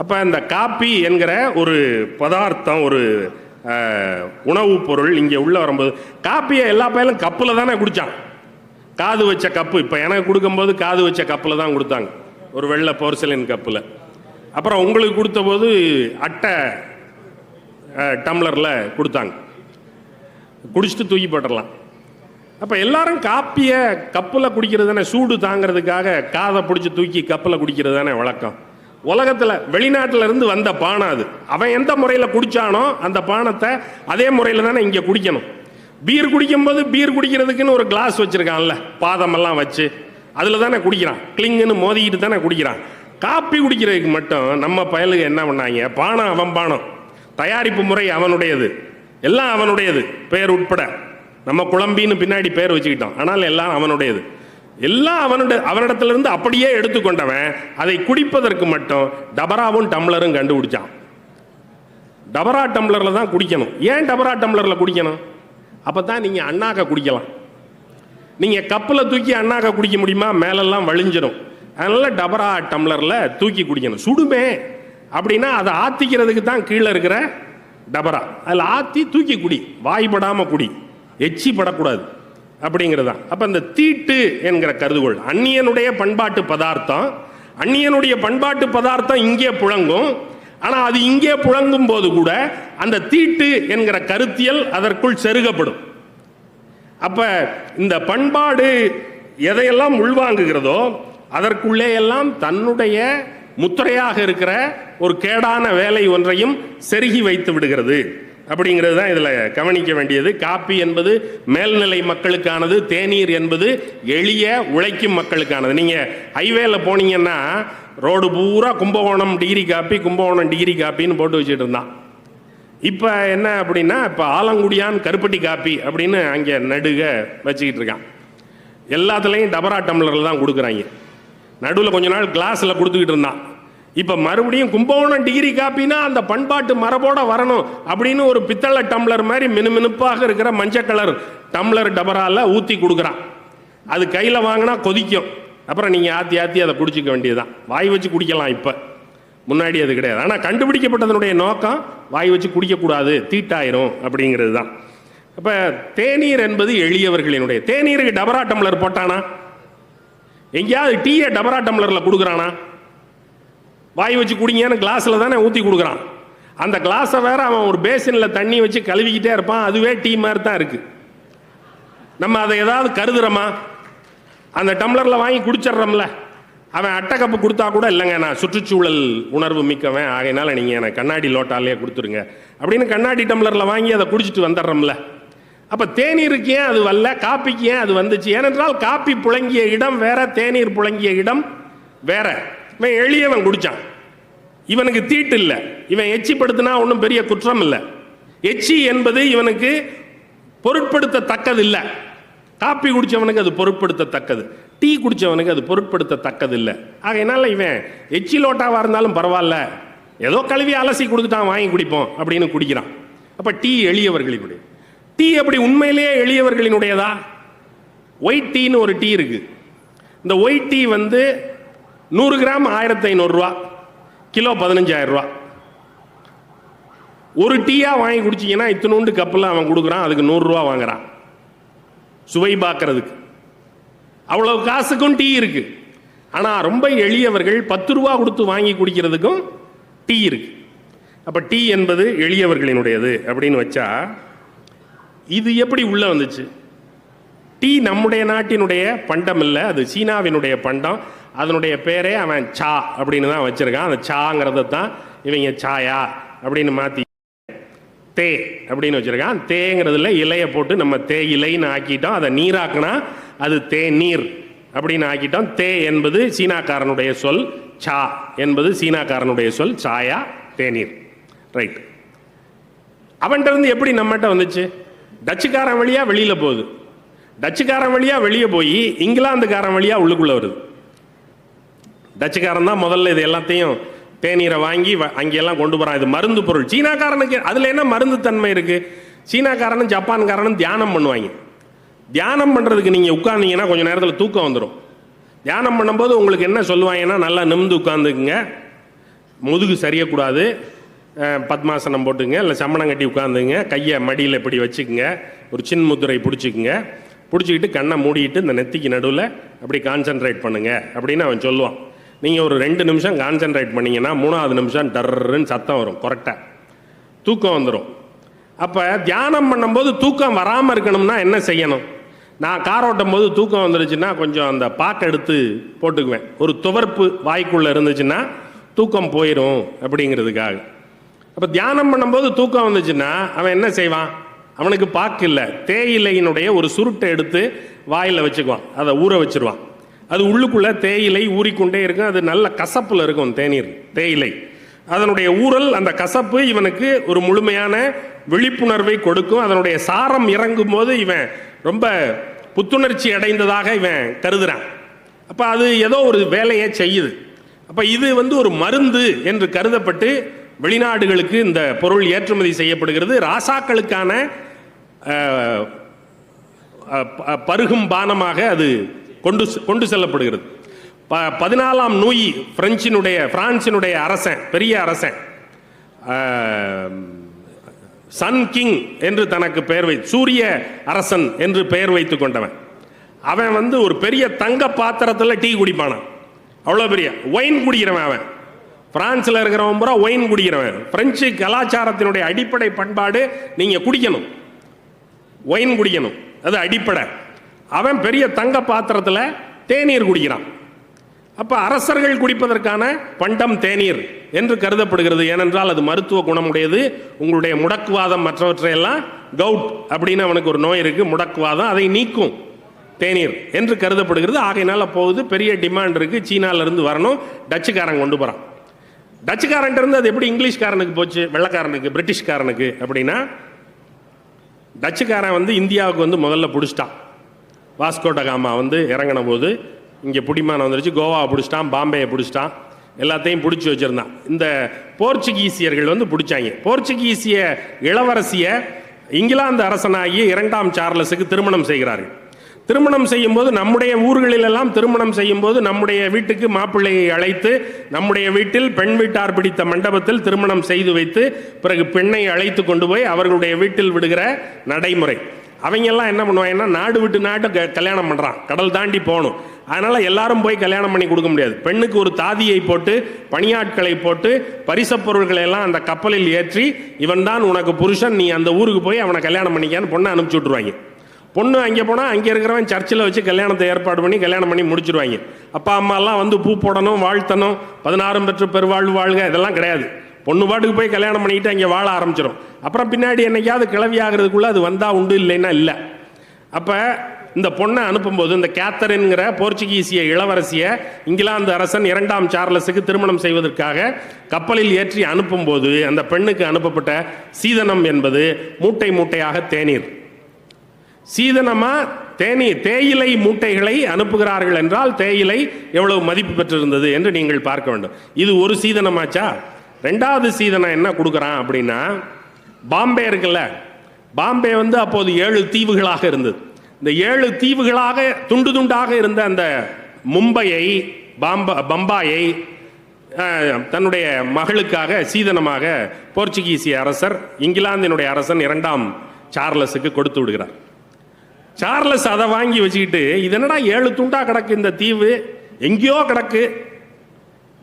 அப்ப இந்த காப்பி என்கிற ஒரு பதார்த்தம், ஒரு உணவுப் பொருள் இங்கே உள்ள வரும்போது, காப்பியை எல்லா பையலும் கப்பில் தானே குடித்தான், காது வச்ச கப்பு. இப்போ எனக்கு கொடுக்கும்போது காது வச்ச கப்பில் தான் கொடுத்தாங்க, ஒரு வெள்ளை போர்சலின் கப்பில். அப்புறம் உங்களுக்கு கொடுத்த போது அட்டை டம்ளரில் கொடுத்தாங்க, குடிச்சிட்டு தூக்கி போட்டுடலாம். அப்போ எல்லாரும் காப்பியை கப்பில் குடிக்கிறது தானே, சூடு தாங்கிறதுக்காக காதை பிடிச்சி தூக்கி கப்பில் குடிக்கிறது தானே வழக்கம். உலகத்தில் வெளிநாட்டில் இருந்து வந்த பானம் அது. அவன் எந்த முறையில் குடித்தானோ அந்த பானத்தை அதே முறையில் தானே இங்கே குடிக்கணும். பீர் குடிக்கும்போது பீர் குடிக்கிறதுக்குன்னு ஒரு கிளாஸ் வச்சுருக்கான்ல, பாதமெல்லாம் வச்சு அதில் தானே குடிக்கிறான், கிளிங்குன்னு மோதிக்கிட்டு தானே குடிக்கிறான். காப்பி குடிக்கிறதுக்கு மட்டும் நம்ம பயலுக்கு என்ன பண்ணாங்க, பானம் அவன் பானம், தயாரிப்பு முறை அவனுடையது, எல்லாம் அவனுடையது, பேர் உட்பட. நம்ம குழம்பின்னு பின்னாடி பேர் வச்சுக்கிட்டோம், ஆனால் எல்லாம் அவனுடையது, எல்லாம் அவனிடத்திலிருந்து அப்படியே எடுத்துக்கொண்டவன் அதை குடிப்பதற்கு மட்டும் டபராவும் டம்ளரும் கண்டுபிடிச்சான். டபரா டம்ளரில் தான் குடிக்கணும். ஏன் டபரா டம்ளரில் குடிக்கணும்? அப்போ தான் நீங்கள் அண்ணாக்க குடிக்கலாம். நீங்கள் கப்பில் தூக்கி அண்ணாக்க குடிக்க முடியுமா? மேலெல்லாம் வழிஞ்சிடும். அதனால டபரா டம்ளரில் தூக்கி குடிக்கணும். சுடுமே அப்படின்னா அதை ஆற்றிக்கிறதுக்கு தான் கீழே இருக்கிற டபரா, அதில் ஆற்றி தூக்கி குடி, வாய்ப்படாமல் குடி, எச்சி படக்கூடாது அப்படிங்கிறது தான். அப்போ இந்த தீட்டு என்கிற கருதுகோள் அந்நியனுடைய பண்பாட்டு பதார்த்தம், அந்நியனுடைய பண்பாட்டு பதார்த்தம் இங்கே புழங்கும். ஆனால் அது இங்கே புழங்கும் போது கூட அந்த தீட்டு என்கிற கருத்தியல் அதற்குள் செருகப்படும். அப்ப இந்த பண்பாடு எதையெல்லாம் உள்வாங்குகிறதோ அதற்குள்ளே எல்லாம் தன்னுடைய முத்திரையாக இருக்கிற ஒரு கேடான வேலை ஒன்றையும் செருகி வைத்து விடுகிறது அப்படிங்கிறது தான் இதில் கவனிக்க வேண்டியது. காப்பி என்பது மேல்நிலை மக்களுக்கானது, தேநீர் என்பது எளிய உழைக்கும் மக்களுக்கானது. நீங்கள் ஹைவேல போனீங்கன்னா ரோடு பூரா Kumbakonam degree coffee, Kumbakonam degree காப்பின்னு போட்டு வச்சுட்டு இருந்தான். இப்போ என்ன அப்படின்னா, இப்போ ஆலங்குடியான் கருப்பட்டி காப்பி அப்படின்னு அங்கே நடுக வச்சுக்கிட்டு இருக்கான். எல்லாத்துலேயும் டபரா டம்ளரில் தான் கொடுக்குறாங்க. நடுவில் கொஞ்ச நாள் கிளாஸில் கொடுத்துக்கிட்டு இருந்தான். இப்போ மறுபடியும் கும்பகோணம் டிகிரி காப்பினா அந்த பண்பாட்டு மரபோட வரணும் அப்படின்னு ஒரு பித்தளை டம்ளர் மாதிரி மினுமினுப்பாக இருக்கிற மஞ்சள் கலர் டம்ளர் டபராவில் ஊற்றி கொடுக்குறான். அது கையில் வாங்கினா கொதிக்கும். அப்புறம் நீங்கள் ஆற்றி ஆற்றி அதை குடிச்சிக்க வேண்டியதுதான். வாய் வச்சு குடிக்கலாம், இப்போ முன்னாடி அது கிடையாது. ஆனால் கண்டுபிடிக்கப்பட்டதனுடைய நோக்கம் வாய் வச்சு குடிக்கக்கூடாது, தீட்டாயிரும் அப்படிங்கிறது தான். அப்போ தேநீர் என்பது எளியவர்களினுடைய. தேநீருக்கு டபரா டம்ளர் போட்டானா? எங்கேயாவது டீயை டபரா டம்ளரில் கொடுக்குறானா? வாய் வச்சு குடிங்கன்னு கிளாஸில் தானே ஊற்றி கொடுக்குறான். அந்த கிளாஸை வேற அவன் ஒரு பேசினில் தண்ணி வச்சு கழுவிக்கிட்டே இருப்பான். அதுவே டீ மாதிரி தான் இருக்கு. நம்ம அதை ஏதாவது கருதுறோமா? அந்த டம்ளரில் வாங்கி குடிச்சிட்றோம்ல. அவன் அட்டை கப்பு கொடுத்தா கூட இல்லைங்க நான் சுற்றுச்சூழல் உணர்வு மிக்கவன், ஆகையினால நீங்கள் எனக்கு கண்ணாடி லோட்டாலேயே கொடுத்துருங்க அப்படின்னு கண்ணாடி டம்ளரில் வாங்கி அதை குடிச்சிட்டு வந்துடுறோம்ல. அப்போ தேநீருக்கு ஏன் அது வரல, காப்பிக்கு ஏன் அது வந்துச்சு? ஏனென்றால் காப்பி புழங்கிய இடம் வேற, தேநீர் புழங்கிய இடம் வேற. இவன் எளியவன் குடித்தான், இவனுக்கு தீட்டு இல்லை, இவன் எச்சிப்படுத்தினா ஒன்றும் பெரிய குற்றம் இல்லை. எச்சி என்பது இவனுக்கு பொருட்படுத்தத்தக்கது இல்லை. காப்பி குடித்தவனுக்கு அது பொருட்படுத்தத்தக்கது, டீ குடித்தவனுக்கு அது பொருட்படுத்தத்தக்கது இல்லை. ஆகையினால இவன் எச்சி லோட்டாவாக இருந்தாலும் பரவாயில்ல, ஏதோ கழுவி அலசி கொடுத்துட்டான் வாங்கி குடிப்போம் அப்படின்னு குடிக்கிறான். அப்போ டீ எளியவர்களினுடைய டீ. அப்படி உண்மையிலேயே எளியவர்களினுடையதா? ஒயிட் டீன்னு ஒரு டீ இருக்கு. இந்த ஒயிட் டீ வந்து 100 கிராம் 1500 ரூபா, கிலோ 15000 ரூபா. ஒரு டீயா வாங்கி குடிச்சிங்கன்னா இத்தினோண்டு கப்பில் அவன் கொடுக்குறான், அதுக்கு 100 ரூபா வாங்குறான் சுவை பார்க்கறதுக்கு. அவ்வளவு காசுக்கும் டீ இருக்கு. ஆனால் ரொம்ப எளியவர்கள் 10 ரூபா கொடுத்து வாங்கி குடிக்கிறதுக்கும் டீ இருக்கு. அப்போ டீ என்பது எளியவர்களினுடையது அப்படின்னு வச்சா இது எப்படி உள்ள வந்துச்சு? டீ நம்முடைய நாட்டினுடைய பண்டம் இல்லை, அது சீனாவினுடைய பண்டம். அதனுடைய பேரே அவன் சா அப்படின்னு தான் வச்சிருக்கான். அந்த சாங்கிறத தான் இவங்க சாயா அப்படின்னு மாற்றி தே அப்படின்னு வச்சிருக்கான். தேங்கிறதுல இலையை போட்டு நம்ம தே இலைன்னு ஆக்கிட்டோம். அதை நீராக்குனா அது தே நீர் அப்படின்னு ஆக்கிட்டோம். தே என்பது சீனாக்காரனுடைய சொல், சா என்பது சீனாக்காரனுடைய சொல், சாயா தேநீர். ரைட். அவன்கிட்ட இருந்து எப்படி நம்மகிட்ட வந்துச்சு? டச்சுக்காரன் வழியா வெளியில போகுது, டச்சுக்காரன் வழியா வெளியே போய் இங்கிலாந்துக்காரன் வழியா உள்ளுக்குள்ள வருது. டச்சுக்காரன் தான் முதல்ல இது எல்லாத்தையும் தேநீரை வாங்கி அங்கெல்லாம் கொண்டு போறான். இது மருந்து பொருள். சீனாக்காரனுக்கு அதுல என்ன மருந்து தன்மை இருக்கு? சீனாக்காரனும் ஜப்பான்காரனும் தியானம் பண்ணுவாங்க. தியானம் பண்றதுக்கு நீங்க உட்கார்ந்தீங்கன்னா கொஞ்ச நேரத்தில் தூக்கம் வந்துடும். தியானம் பண்ணும்போது உங்களுக்கு என்ன சொல்லுவாங்கன்னா, நல்லா நிமிந்து உட்காந்துக்குங்க, முதுகு சரியக்கூடாது, பத்மாசனம் போட்டுங்க, இல்லை சமணம் கட்டி உட்காந்துங்க, கையை மடியில் இப்படி வச்சுக்குங்க, ஒரு சின் முத்திரை பிடிச்சிக்குங்க, பிடிச்சிக்கிட்டு கண்ணை மூடிட்டு இந்த நெத்திக்கு நடுவில் அப்படி கான்சென்ட்ரேட் பண்ணுங்க அப்படின்னு அவன் சொல்லுவான். நீங்கள் ஒரு 2 நிமிஷம் கான்சென்ட்ரேட் பண்ணிங்கன்னா 3ஆவது நிமிஷம் டர்ன்னு சத்தம் வரும், கரெக்டாக தூக்கம் வந்துடும். அப்போ தியானம் பண்ணும்போது தூக்கம் வராமல் இருக்கணும்னா என்ன செய்யணும்? நான் கார் ஓட்டும் போது தூக்கம் வந்துருச்சுன்னா கொஞ்சம் அந்த பாட்டை எடுத்து போட்டுக்குவேன். ஒரு துவர்ப்பு வாய்க்குள்ளே இருந்துச்சுன்னா தூக்கம் போயிடும் அப்படிங்கிறதுக்காக. அப்போ தியானம் பண்ணும்போது தூக்கம் வந்துச்சுன்னா அவன் என்ன செய்வான்? அவனுக்கு பாக்கு இல்லை, தேயிலையினுடைய ஒரு சுருட்டை எடுத்து வாயில் வச்சுக்குவான், அதை ஊற வச்சிருவான். அது உள்ளுக்குள்ளே தேயிலை ஊறிக்கொண்டே இருக்கும். அது நல்ல கசப்பில் இருக்கும் தேநீர், தேயிலை. அதனுடைய ஊறல், அந்த கசப்பு இவனுக்கு ஒரு முழுமையான விழிப்புணர்வை கொடுக்கும். அதனுடைய சாரம் இறங்கும் போது இவன் ரொம்ப புத்துணர்ச்சி அடைந்ததாக இவன் கருதுறான். அப்போ அது ஏதோ ஒரு வேலையை செய்யுது. அப்போ இது வந்து ஒரு மருந்து என்று கருதப்பட்டு வெளிநாடுகளுக்கு இந்த பொருள் ஏற்றுமதி செய்யப்படுகிறது. ராசாக்களுக்கான பருகும் பானமாக அது கொண்டு செல்லப்படுகிறது. 14ஆம் லூயி பிரான்சினுடைய அரசன், பெரிய அரசன், சன் கிங் என்று தனக்கு பெயர் சூரிய அரசன் என்று பெயர் வைத்து கொண்டவன். அவன் வந்து ஒரு பெரிய தங்க பாத்திரத்தில் டீ குடிப்பானான். அவ்வளோ பெரிய ஒயின் குடிக்கிறவன் அவன். பிரான்ஸில் இருக்கிறவன் பூரா ஒயின் குடிக்கிறவன். பிரெஞ்சு கலாச்சாரத்தினுடைய அடிப்படை பண்பாடு நீங்கள் குடிக்கணும், ஒயின் குடிக்கணும், அது அடிப்படை. அவன் பெரிய தங்க பாத்திரத்தில் தேநீர் குடிக்கிறான். அப்போ அரசர்கள் குடிப்பதற்கான பண்டம் தேநீர் என்று கருதப்படுகிறது. ஏனென்றால் அது மருத்துவ குணமுடையது. உங்களுடைய முடக்குவாதம் மற்றவற்றையெல்லாம், கவுட் அப்படின்னு அவனுக்கு ஒரு நோய் இருக்கு, முடக்குவாதம், அதை நீக்கும் தேநீர் என்று கருதப்படுகிறது. ஆகையினால போகுது, பெரிய டிமாண்ட் இருக்கு. சீனாவிலிருந்து வரணும், டச்சுக்காரன் கொண்டு போகிறான். டச்சுக்காரன் இருந்து அது எப்படி இங்கிலீஷ்காரனுக்கு போச்சு, வெள்ளைக்காரனுக்கு, பிரிட்டிஷ்காரனுக்கு அப்படின்னா, டச்சுக்காரன் வந்து இந்தியாவுக்கு வந்து முதல்ல பிடிச்சிட்டான். வாஸ்கோ ட காமா வந்து இறங்கின போது இங்கே பிடிமானம் வந்துருச்சு. கோவாவை பிடிச்சிட்டான், பாம்பேயை பிடிச்சிட்டான், எல்லாத்தையும் பிடிச்சி வச்சுருந்தான். இந்த போர்ச்சுகீசியர்கள் வந்து பிடிச்சாங்க. போர்ச்சுகீசிய இளவரசியை இங்கிலாந்து அரசனாகிய 2ஆம் சார்லஸுக்கு திருமணம் செய்கிறார்கள். திருமணம் செய்யும்போது நம்முடைய ஊர்களிலெல்லாம் திருமணம் செய்யும்போது நம்முடைய வீட்டுக்கு மாப்பிள்ளையை அழைத்து நம்முடைய வீட்டில் பெண் வீட்டார் பிடித்த மண்டபத்தில் திருமணம் செய்து வைத்து பிறகு பெண்ணை அழைத்து கொண்டு போய் அவர்களுடைய வீட்டில் விடுகிற நடைமுறை. அவங்க எல்லாம் என்ன பண்ணுவாங்கன்னா நாடு விட்டு நாடு கல்யாணம் பண்ணுறான், கடல் தாண்டி போகணும். அதனால எல்லாரும் போய் கல்யாணம் பண்ணி கொடுக்க முடியாது. பெண்ணுக்கு ஒரு தாதியை போட்டு பணியாட்களை போட்டு பரிசப் பொருட்களை எல்லாம் அந்த கப்பலில் ஏற்றி, இவன் தான் உனக்கு புருஷன், நீ அந்த ஊருக்கு போய் அவனை கல்யாணம் பண்ணிக்கான்னு பொண்ணை அனுப்பிச்சி விட்ருவாங்க. பொண்ணு அங்கே போனால் அங்கே இருக்கிறவன் சர்ச்சில் வச்சு கல்யாணத்தை ஏற்பாடு பண்ணி கல்யாணம் பண்ணி முடிச்சிருவாங்க. அப்பா அம்மாலாம் வந்து பூ போடணும், வாழ்த்தணும், 16 பெற்று பெருவாழ்வு வாழ்க, இதெல்லாம் கிடையாது. பொண்ணு பாட்டுக்கு போய் கல்யாணம் பண்ணிக்கிட்டு அங்கே வாழ ஆரம்பிச்சிடும். அப்புறம் பின்னாடி என்னைக்காவது கிளவி ஆகிறதுக்குள்ளே அது வந்தால் உண்டு, இல்லைன்னா இல்லை. அப்போ இந்த பொண்ணை அனுப்பும்போது இந்த கேத்தரின்கிற போர்ச்சுகீசிய இளவரசியை இங்கிலாந்து அரசன் 2ஆம் சார்லஸுக்கு திருமணம் செய்வதற்காக கப்பலில் ஏற்றி அனுப்பும்போது அந்த பெண்ணுக்கு அனுப்பப்பட்ட சீதனம் என்பது மூட்டை மூட்டையாக தேநீர். சீதனமா தேயிலை மூட்டைகளை அனுப்புகிறார்கள் என்றால் தேயிலை எவ்வளவு மதிப்பு பெற்றிருந்தது என்று நீங்கள் பார்க்க வேண்டும். இது ஒரு சீதனமாச்சா? 2வது சீதனம் என்ன கொடுக்குறான் அப்படின்னா, பாம்பே இருக்குல்ல, பாம்பே வந்து அப்போது 7 தீவுகளாக இருந்தது. இந்த 7 தீவுகளாக துண்டு துண்டாக இருந்த அந்த மும்பையை, பம்பாயை தன்னுடைய மகளுக்காக சீதனமாக போர்ச்சுகீசிய அரசர், இங்கிலாந்தினுடைய அரசன் 2ஆம் சார்லஸுக்கு கொடுத்து விடுகிறார். சார்லஸ் அதை வாங்கி வச்சுக்கிட்டு, இதனடா 7 துண்டா கிடக்கு, இந்த தீவு எங்கேயோ கிடக்கு,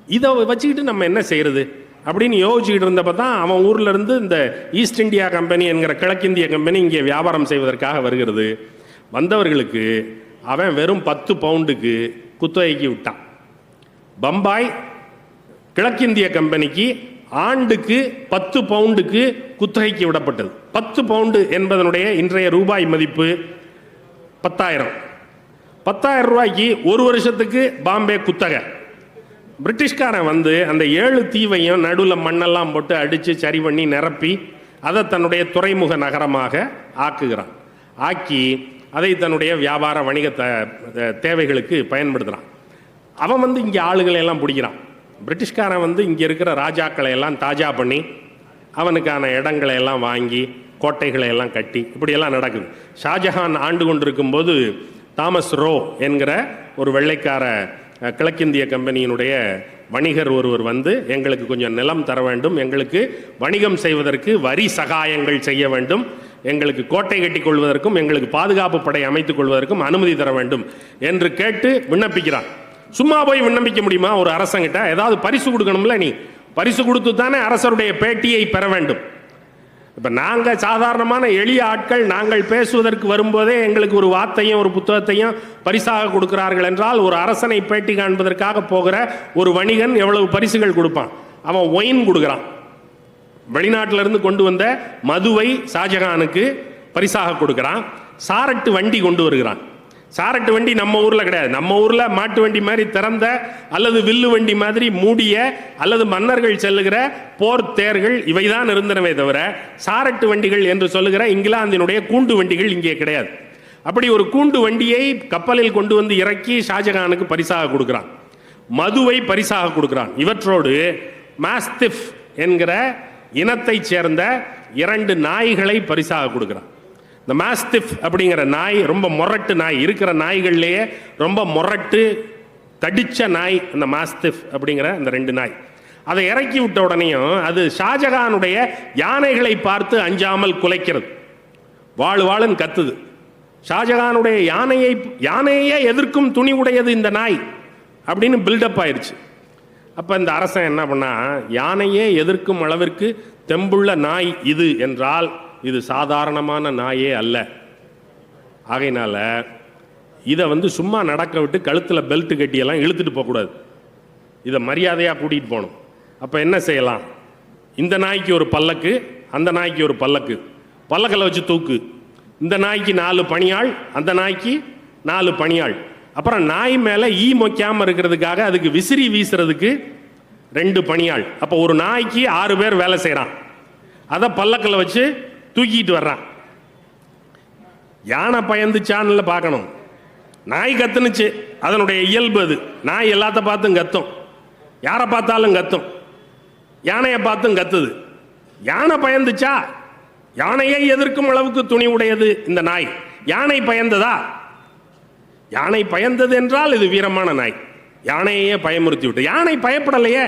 இதை வச்சுக்கிட்டு நம்ம என்ன செய்யறது அப்படின்னு யோசிச்சுக்கிட்டு இருந்தப்ப தான் அவன் ஊர்ல இருந்து இந்த ஈஸ்ட் இந்தியா கம்பெனி என்கிற கிழக்கிந்திய கம்பெனி இங்கே வியாபாரம் செய்வதற்காக வருகிறது. வந்தவர்களுக்கு அவன் வெறும் 10 பவுண்டுக்கு குத்தகைக்கு விட்டான். பம்பாய் கிழக்கிந்திய கம்பெனிக்கு ஆண்டுக்கு 10 பவுண்டுக்கு குத்தகைக்கு விடப்பட்டது. 10 பவுண்டு என்பதனுடைய இன்றைய ரூபாய் மதிப்பு 10,000. 10,000 ரூபாய்க்கு ஒரு வருஷத்துக்கு பாம்பே குத்தகை. பிரிட்டிஷ்காரன் வந்து அந்த 7 தீவையும் நடுவில் மண்ணெல்லாம் போட்டு அடித்து சரி பண்ணி நிரப்பி அதை தன்னுடைய துறைமுக நகரமாக ஆக்குகிறான். ஆக்கி அதை தன்னுடைய வியாபார வணிக தேவைகளுக்கு பயன்படுத்துகிறான். அவன் வந்து இங்கே ஆளுகளை எல்லாம் பிடிக்கிறான். பிரிட்டிஷ்காரன் வந்து இங்கே இருக்கிற ராஜாக்களை எல்லாம் தாஜா பண்ணி அவனுக்கான இடங்களை எல்லாம் வாங்கி கோட்டைகளை எல்லாம் கட்டி இப்படியெல்லாம் நடக்குது. ஷாஜஹான் ஆண்டு கொண்டிருக்கும் போது தாமஸ் ரோ என்கிற ஒரு வெள்ளைக்கார கிழக்கிந்திய கம்பெனியினுடைய வணிகர் ஒருவர் வந்து எங்களுக்கு கொஞ்சம் நிலம் தர வேண்டும், எங்களுக்கு வணிகம் செய்வதற்கு வரி சகாயங்கள் செய்ய வேண்டும், எங்களுக்கு கோட்டை கட்டி கொள்வதற்கும் எங்களுக்கு பாதுகாப்பு படை அமைத்துக் கொள்வதற்கும் அனுமதி தர வேண்டும் என்று கேட்டு விண்ணப்பிக்கிறான். சும்மா போய் விண்ணப்பிக்க முடியுமா? ஒரு அரசங்கிட்ட ஏதாவது பரிசு கொடுக்கணும்ல, நீ பரிசு கொடுத்து தானே அரசருடைய பேட்டியை பெற வேண்டும். இப்போ நாங்கள் சாதாரணமான எளிய ஆட்கள், நாங்கள் பேசுவதற்கு வரும்போதே எங்களுக்கு ஒரு வார்த்தையும் ஒரு புத்தகத்தையும் பரிசாக கொடுக்கிறார்கள் என்றால், ஒரு அரசனை பேட்டி காண்பதற்காக போகிற ஒரு வணிகன் எவ்வளவு பரிசுகள் கொடுப்பான்? அவன் ஒயின் கொடுக்குறான். வெளிநாட்டிலிருந்து கொண்டு வந்த மதுவை ஷாஜகானுக்கு பரிசாக கொடுக்குறான். சாரட்டு வண்டி கொண்டு வருகிறான். சாரட்டு வண்டி நம்ம ஊரில் கிடையாது. நம்ம ஊரில் மாட்டு வண்டி மாதிரி திறந்த அல்லது வில்லு வண்டி மாதிரி மூடிய அல்லது மன்னர்கள் செல்லுகிற போர் தேர்கள் இவைதான் இருந்தனவே தவிர சாரட்டு வண்டிகள் என்று சொல்லுகிற இங்கிலாந்தினுடைய கூண்டு வண்டிகள் இங்கே கிடையாது. அப்படி ஒரு கூண்டு வண்டியை கப்பலில் கொண்டு வந்து இறக்கி ஷாஜகானுக்கு பரிசாக கொடுக்கிறான். மதுவை பரிசாக கொடுக்கிறான். இவற்றோடு மாஸ்டிஃப் என்கிற இனத்தை சேர்ந்த 2 நாய்களை பரிசாக கொடுக்கிறான். இந்த மாஸ்டிஃப் அப்படிங்கிற நாய் ரொம்ப மொரட்டு நாய், இருக்கிற நாய்கள்லேயே ரொம்ப மொரட்டு தடிச்ச நாய் அந்த மாஸ்டிஃப் அப்படிங்கிற அந்த 2 நாய். அதை இறக்கி விட்ட உடனேயும் அது ஷாஜகானுடைய யானைகளை பார்த்து அஞ்சாமல் குலைக்கிறது, வாழுன்னு கத்துது. ஷாஜகானுடைய யானையே எதிர்க்கும் துணி உடையது இந்த நாய் அப்படின்னு பில்டப் ஆயிடுச்சு. அப்போ இந்த அரசன் என்ன பண்ணா, யானையே எதிர்க்கும் அளவிற்கு தெம்புள்ள நாய் இது என்றால் இது சாதாரணமான நாயே அல்ல. ஆகையினால இதை வந்து சும்மா நடக்க விட்டு கழுத்தில் பெல்ட் கட்டியெல்லாம் இழுத்துட்டு போகக்கூடாது, இதை மரியாதையாக கூட்டிகிட்டு போகணும். அப்போ என்ன செய்யலாம்? இந்த நாய்க்கு ஒரு பல்லக்கு, அந்த நாய்க்கு ஒரு பல்லக்கு, பல்லக்கில் வச்சு தூக்கு. இந்த நாய்க்கு 4 பணியாள், அந்த நாய்க்கு 4 பணியாள். அப்புறம் நாய் மேலே ஈ மொய்க்காமல் இருக்கிறதுக்காக அதுக்கு விசிறி வீசுறதுக்கு 2 பணியாள். அப்போ ஒரு நாய்க்கு 6 பேர் வேலை செய்கிறான். அதை பல்லக்கில் வச்சு தூக்கிட்டு வர்றான். யானை பயந்துச்சான்னு பார்க்கணும். நாய் கத்துனுச்சு, அதனுடைய இயல்பு அது. நாய் எல்லாத்த பார்த்தும் கத்தும், யாரை பார்த்தாலும் கத்தும், யானையை பார்த்தும் கத்துது. யானை பயந்துச்சா? யானையை எதிர்க்கும் அளவுக்கு துணி உடையது இந்த நாய். யானை பயந்ததா? யானை பயந்தது என்றால் இது வீரமான நாய். யானையே பயமுறுத்தி விட்டு, யானை பயப்படலையே,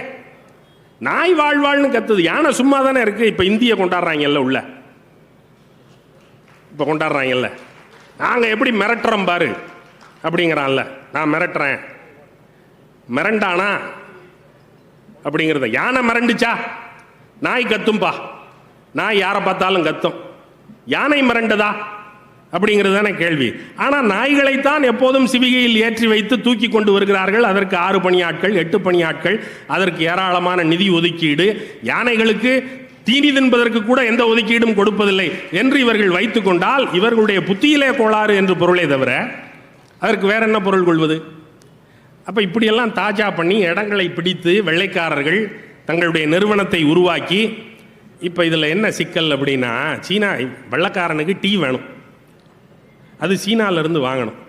நாய் வாழ்வாள்னு கத்துது. யானை சும்மா தானே இருக்கு. இப்ப இந்திய கொண்டாடுறாங்க எல்லாம் உள்ள. இப்போ கொண்டாடுறாங்கல்ல, நாங்கள் எப்படி மிரட்டுறோம் பாரு அப்படிங்கிறான்ல, நான் மிரட்டுறேன், மிரண்டானா அப்படிங்கிறத. யானை மிரண்டுச்சா? நாய் கத்தும்பா, நாய் யாரை பார்த்தாலும் கத்தும். யானை மிரண்டதா அப்படிங்கிறது தானே கேள்வி. ஆனால் நாய்களைத்தான் எப்போதும் சிவிகையில் ஏற்றி வைத்து தூக்கி கொண்டு வருகிறார்கள். அதற்கு 6 பணியாட்கள் 8 பணியாட்கள், அதற்கு ஏராளமான நிதி ஒதுக்கீடு, யானைகளுக்கு தீனி தின்பதற்கு கூட எந்த ஒதுக்கீடும் கொடுப்பதில்லை என்று இவர்கள் வைத்துக் கொண்டால் இவர்களுடைய புத்தியிலே கோளாறு என்று பொருளே தவிர அதற்கு வேற என்ன பொருள் கொள்வது? அப்போ இப்படியெல்லாம் தாஜா பண்ணி இடங்களை பிடித்து வெள்ளைக்காரர்கள் தங்களுடைய நிறுவனத்தை உருவாக்கி, இப்போ இதில் என்ன சிக்கல் அப்படின்னா, சீனா வெள்ளைக்காரனுக்கு டீ வேணும், அது சீனாவிலேருந்து வாங்கணும்.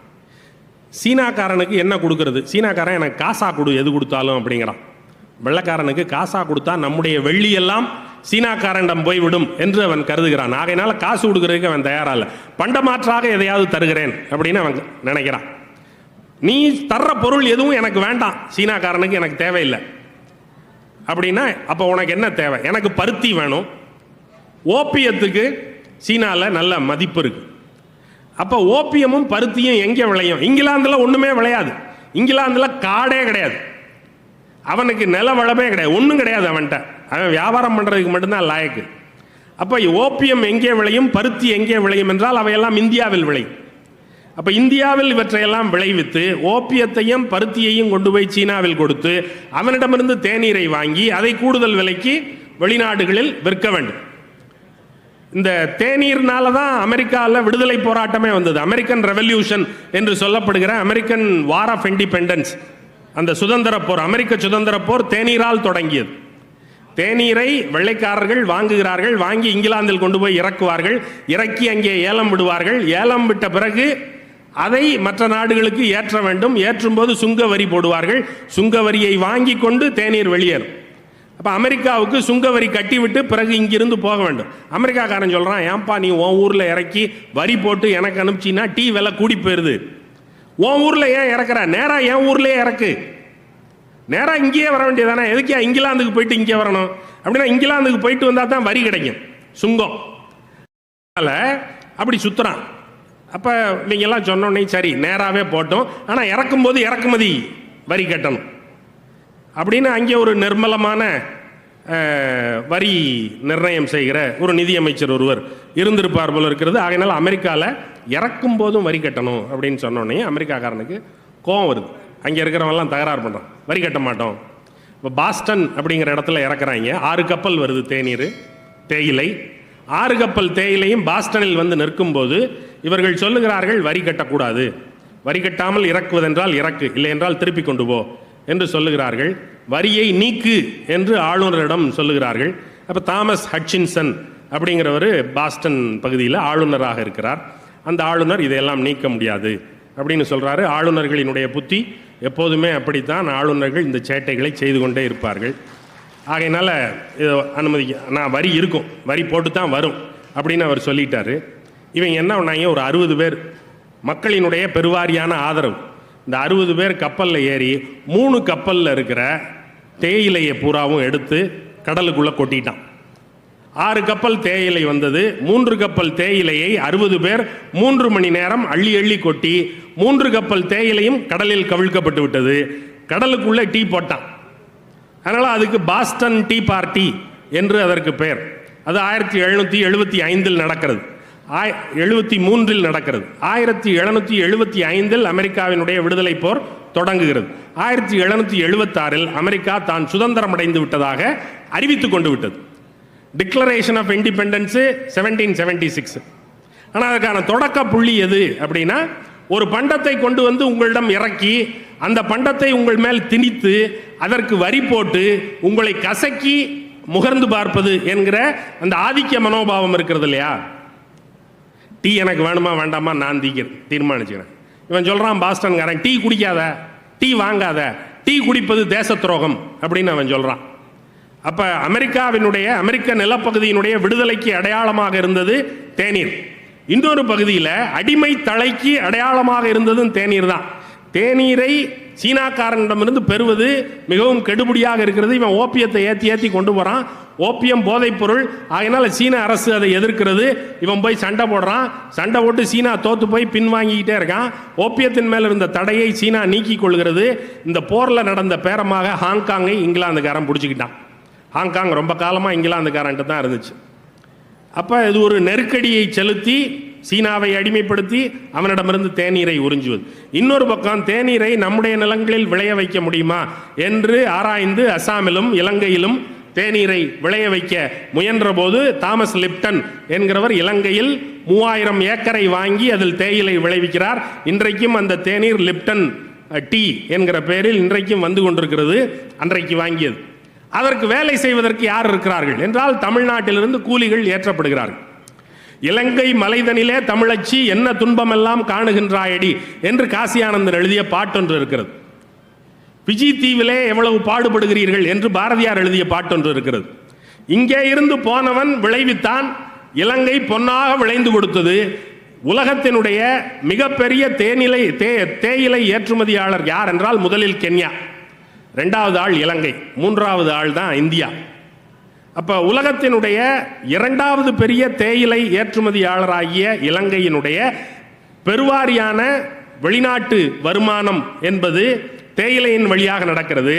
சீனாக்காரனுக்கு என்ன கொடுக்கறது? சீனாக்காரன் எனக்கு காசா கொடு எது கொடுத்தாலும் அப்படிங்கிறான். வெள்ளைக்காரனுக்கு காசா கொடுத்தா நம்முடைய வெள்ளியெல்லாம் சீனாக்காரனிடம் போய்விடும் என்று அவன் கருதுகிறான். ஆகையினால காசு கொடுக்கறதுக்கு அவன் தயாராக இல்லை. பண்டமாற்றாக எதையாவது தருகிறேன் அப்படின்னு அவன் நினைக்கிறான். நீ தர்ற பொருள் எதுவும் எனக்கு வேண்டாம், சீனாக்காரனுக்கு எனக்கு தேவையில்லை அப்படின்னா அப்போ உனக்கு என்ன தேவை? எனக்கு பருத்தி வேணும். ஓபியத்துக்கு சீனாவில் நல்ல மதிப்பு இருக்கு. அப்போ ஓபியமும் பருத்தியும் எங்கே விளையும்? இங்கிலாந்தில் ஒன்றுமே விளையாது. இங்கிலாந்தில் காடே கிடையாது, அவனுக்கு நில வளமே கிடையாது, ஒன்றும் கிடையாது அவன்கிட்ட. அவன் வியாபாரம் பண்ணுறதுக்கு மட்டும்தான் லாயக்கு. அப்போ ஓபியம் எங்கே விளையும், பருத்தி எங்கே விளையும் என்றால் அவையெல்லாம் இந்தியாவில் விளையும். அப்போ இந்தியாவில் இவற்றையெல்லாம் விளைவித்து ஓபியத்தையும் பருத்தியையும் கொண்டு போய் சீனாவில் கொடுத்து அவனிடமிருந்து தேநீரை வாங்கி அதை கூடுதல் விலைக்கு வெளிநாடுகளில் விற்க வேண்டும். இந்த தேநீர்னால தான் அமெரிக்காவில் விடுதலை போராட்டமே வந்தது. அமெரிக்கன் ரெவல்யூஷன் என்று சொல்லப்படுகிற அமெரிக்கன் வார் ஆஃப் இண்டிபெண்டன்ஸ், அந்த சுதந்திர போர், அமெரிக்க சுதந்திர போர் தேநீரால் தொடங்கியது. தேநீரை வெள்ளைக்காரர்கள் வாங்குகிறார்கள், வாங்கி இங்கிலாந்தில் கொண்டு போய் இறக்குவார்கள், இறக்கி அங்கே ஏலம் விடுவார்கள். ஏலம் விட்ட பிறகு அதை மற்ற நாடுகளுக்கு ஏற்ற வேண்டும். ஏற்றும் போது சுங்க வரி போடுவார்கள். சுங்க வரியை வாங்கி கொண்டு தேநீர் வெளியேறும். அப்போ அமெரிக்காவுக்கு சுங்க வரி கட்டிவிட்டு பிறகு இங்கிருந்து போக வேண்டும். அமெரிக்காக்காரன் சொல்கிறான், ஏன்பா நீ உன் ஊரில் இறக்கி வரி போட்டு எனக்கு அனுப்பிச்சின்னா டீ விலை கூடி போயிடுது, உன் ஊரில் ஏன் இறக்குற? நேராக என் ஊர்லேயே இறக்கு, நேராக இங்கேயே வர வேண்டியதானே, எதுக்கே இங்கிலாந்துக்கு போயிட்டு இங்கே வரணும்? அப்படின்னா இங்கிலாந்துக்கு போயிட்டு வந்தால் தான் வரி கிடைக்கும், சுங்கம். அதனால் அப்படி சுற்றுறான். அப்போ நீங்கள்லாம் சொன்னோன்னே சரி நேராகவே போட்டோம், ஆனால் இறக்கும்போது இறக்குமதி வரி கட்டணும் அப்படின்னு அங்கே ஒரு நிர்மலமான வரி நிர்ணயம் செய்கிற ஒரு நிதியமைச்சர் ஒருவர் இருந்திருப்பார் போல இருக்கிறது. ஆகையினால அமெரிக்காவில் இறக்கும் போதும் வரி கட்டணும் அப்படின்னு சொன்னோன்னே அமெரிக்காக்காரனுக்கு கோவம் வருது. அங்கே இருக்கிறவங்கலாம் தகராறு பண்ணுறான், வரி கட்ட மாட்டோம். இப்போ பாஸ்டன் அப்படிங்கிற இடத்துல இறக்குறாங்க. 6 கப்பல் வருது தேநீர் தேயிலை. 6 கப்பல் தேயிலையும் பாஸ்டனில் வந்து நிற்கும்போது இவர்கள் சொல்லுகிறார்கள், வரி கட்டக்கூடாது, வரி கட்டாமல் இறக்குவதென்றால் இறக்கு, இல்லை என்றால் திருப்பி கொண்டு போ என்று சொல்லுகிறார்கள். வரியை நீக்கு என்று ஆளுநரிடம் சொல்லுகிறார்கள். அப்போ தாமஸ் ஹட்சின்சன் அப்படிங்கிறவர் பாஸ்டன் பகுதியில் ஆளுநராக இருக்கிறார். அந்த ஆளுநர் இதையெல்லாம் நீக்க முடியாது அப்படின்னு சொல்கிறாரு. ஆளுநர்களினுடைய புத்தி எப்போதுமே அப்படித்தான், ஆளுநர்கள் இந்த சேட்டைகளை செய்து கொண்டே இருப்பார்கள். ஆகையினால அனுமதிக்க நான் வரி இருக்கும், வரி போட்டு தான் வரும் அப்படின்னு அவர் சொல்லிட்டாரு. இவங்க என்ன பண்ணாங்க, ஒரு 60 பேர் மக்களினுடைய பெருவாரியான ஆதரவு, இந்த 60 பேர் கப்பலில் ஏறி 3 கப்பலில் இருக்கிற தேயிலையை பூராவும் எடுத்து கடலுக்குள்ளே கொட்டிட்டான். 6 கப்பல் தேயிலை வந்தது. 3 கப்பல் தேயிலையை 60 பேர் 3 மணி நேரம் அள்ளி அள்ளி கொட்டி 3 கப்பல் தேயிலையும் கடலில் கவிழ்க்கப்பட்டு விட்டது. கடலுக்குள்ளே டீ போட்டான். அதனால் அதுக்கு பாஸ்டன் டீ பார்ட்டி என்று அதற்கு பெயர். அது 1775 நடக்கிறது, 73 நடக்கிறது. 1775 அமெரிக்காவினுடைய விடுதலை போர் தொடங்குகிறது. 1776 அமெரிக்கா தான் சுதந்திரம் அடைந்து விட்டதாக அறிவித்துக் கொண்டு விட்டது. Declaration of independence 1776. ஆனால் அதுக்கான தொடக்க புள்ளி எது அப்படின்னா, ஒரு பண்டத்தை கொண்டு வந்து உங்களிடம் இறக்கி அந்த பண்டத்தை உங்கள் மேல் திணித்து அதற்கு வரி போட்டு உங்களை கசக்கி முகர்ந்து பார்ப்பது என்கிற அந்த ஆதிக்க மனோபாவம் இருக்கிறது இல்லையா. டீ எனக்கு வேணுமா வேண்டாமா நான் தீர்மானிச்சுக்கிறேன். இவன் சொல்கிறான் பாஸ்டன்காரன், டீ குடிக்காத, டீ வாங்காத, டீ குடிப்பது தேச துரோகம் அப்படின்னு அவன் சொல்கிறான். அப்போ அமெரிக்க நிலப்பகுதியினுடைய விடுதலைக்கு அடையாளமாக இருந்தது தேநீர். இன்னொரு பகுதியில் அடிமை தலைக்கு அடையாளமாக இருந்ததும் தேநீர் தான். தேநீரை சீனாக்காரனிடமிருந்து பெறுவது மிகவும் கெடுபடியாக இருக்கிறது. இவன் ஓபியத்தை ஏற்றி ஏற்றி கொண்டு போகிறான். ஓபியம் போதைப் பொருள். அதனால் சீன அரசு அதை எதிர்க்கிறது. இவன் போய் சண்டை போடுறான். சண்டை போட்டு சீனா தோற்று போய் பின்வாங்கிக்கிட்டே இருக்கான். ஓபியத்தின் மேல் இருந்த தடையை சீனா நீக்கிக் கொள்கிறது. இந்த போரில் நடந்த பேரமாக ஹாங்காங்கை இங்கிலாந்துக்காரன் பிடிச்சிக்கிட்டான். ஹாங்காங் ரொம்ப காலமாக இங்கிலாந்துக்காரன்ட்டு தான் இருந்துச்சு. அப்போ இது ஒரு நெருக்கடியை செலுத்தி சீனாவை அடிமைப்படுத்தி அவனிடமிருந்து தேநீரை உறிஞ்சுவது. இன்னொரு பக்கம் தேநீரை நம்முடைய நிலங்களில் விளைய வைக்க முடியுமா என்று ஆராய்ந்து அசாமிலும் இலங்கையிலும் தேநீரை விளைய வைக்க முயன்ற போது தாமஸ் லிப்டன் என்கிறவர் இலங்கையில் 3000 ஏக்கரை வாங்கி அதில் தேயிலை விளைவிக்கிறார். இன்றைக்கும் அந்த தேநீர் லிப்டன் டீ என்கிற பெயரில் இன்றைக்கும் வந்து கொண்டிருக்கிறது. அன்றைக்கு வாங்கியது. அதற்கு வேலை செய்வதற்கு யார் இருக்கிறார்கள் என்றால் தமிழ்நாட்டிலிருந்து கூலிகள் ஏற்றப்படுகிறார்கள். இலங்கை மலைதனிலே தமிழச்சி என்ன துன்பமெல்லாம் காணுகின்றாயடி என்று காசியானந்தன் எழுதிய பாட்டொன்று இருக்கிறது. பிஜி தீவிலே எவ்வளவு பாடுபடுகிறீர்கள் என்று பாரதியார் எழுதிய பாட்டொன்று இருக்கிறது. இங்கே இருந்து போனவன் விளைவித்தான். இலங்கை பொன்னாக விளைந்து கொடுத்தது. உலகத்தினுடைய மிகப்பெரிய தேயிலை ஏற்றுமதியாளர் யார் என்றால் முதலில் கென்யா, 2வது ஆள் இலங்கை, 3வது ஆள் தான் இந்தியா. அப்போ உலகத்தினுடைய 2வது பெரிய தேயிலை ஏற்றுமதியாளராகிய இலங்கையினுடைய பெருவாரியான வெளிநாட்டு வருமானம் என்பது தேயிலையின் வழியாக நடக்கிறது.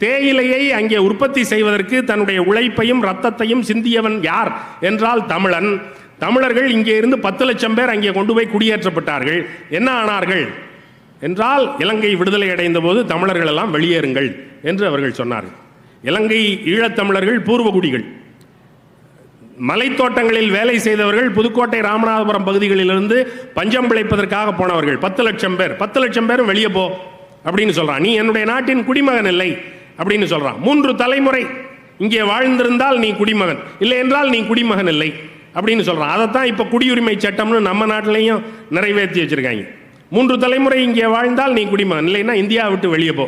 தேயிலையை அங்கே உற்பத்தி செய்வதற்கு தன்னுடைய உழைப்பையும் ரத்தத்தையும் சிந்தியவன் யார் என்றால் தமிழன். தமிழர்கள் இங்கே இருந்து 10 லட்சம் பேர் அங்கே கொண்டு போய் குடியேற்றப்பட்டார்கள். என்ன ஆனார்கள் என்றால் இலங்கை விடுதலை அடைந்த போது தமிழர்கள் எல்லாம் வெளியேறுங்கள் என்று அவர்கள் சொன்னார்கள். இலங்கை ஈழத்தமிழர்கள் பூர்வகுடிகள், மலைத்தோட்டங்களில் வேலை செய்தவர்கள், புதுக்கோட்டை ராமநாதபுரம் பகுதிகளிலிருந்து பஞ்சம் பிழைப்பதற்காக போனவர்கள் 10 லட்சம் பேர். 10 லட்சம் பேரும் வெளியே போ அப்படின்னு சொல்றான். நீ என்னுடைய நாட்டின் குடிமகன் இல்லை அப்படின்னு சொல்றான். 3 தலைமுறை இங்கே வாழ்ந்திருந்தால் நீ குடிமகன், இல்லை என்றால் நீ குடிமகன் இல்லை அப்படின்னு சொல்றான். அதைத்தான் இப்ப குடியுரிமை சட்டம்னு நம்ம நாட்டிலையும் நிறைவேற்றி வச்சிருக்காங்க. 3 தலைமுறை இங்கே வாழ்ந்தால் நீ குடிமகன், இல்லைன்னா இந்தியாவை விட்டு வெளியே போ.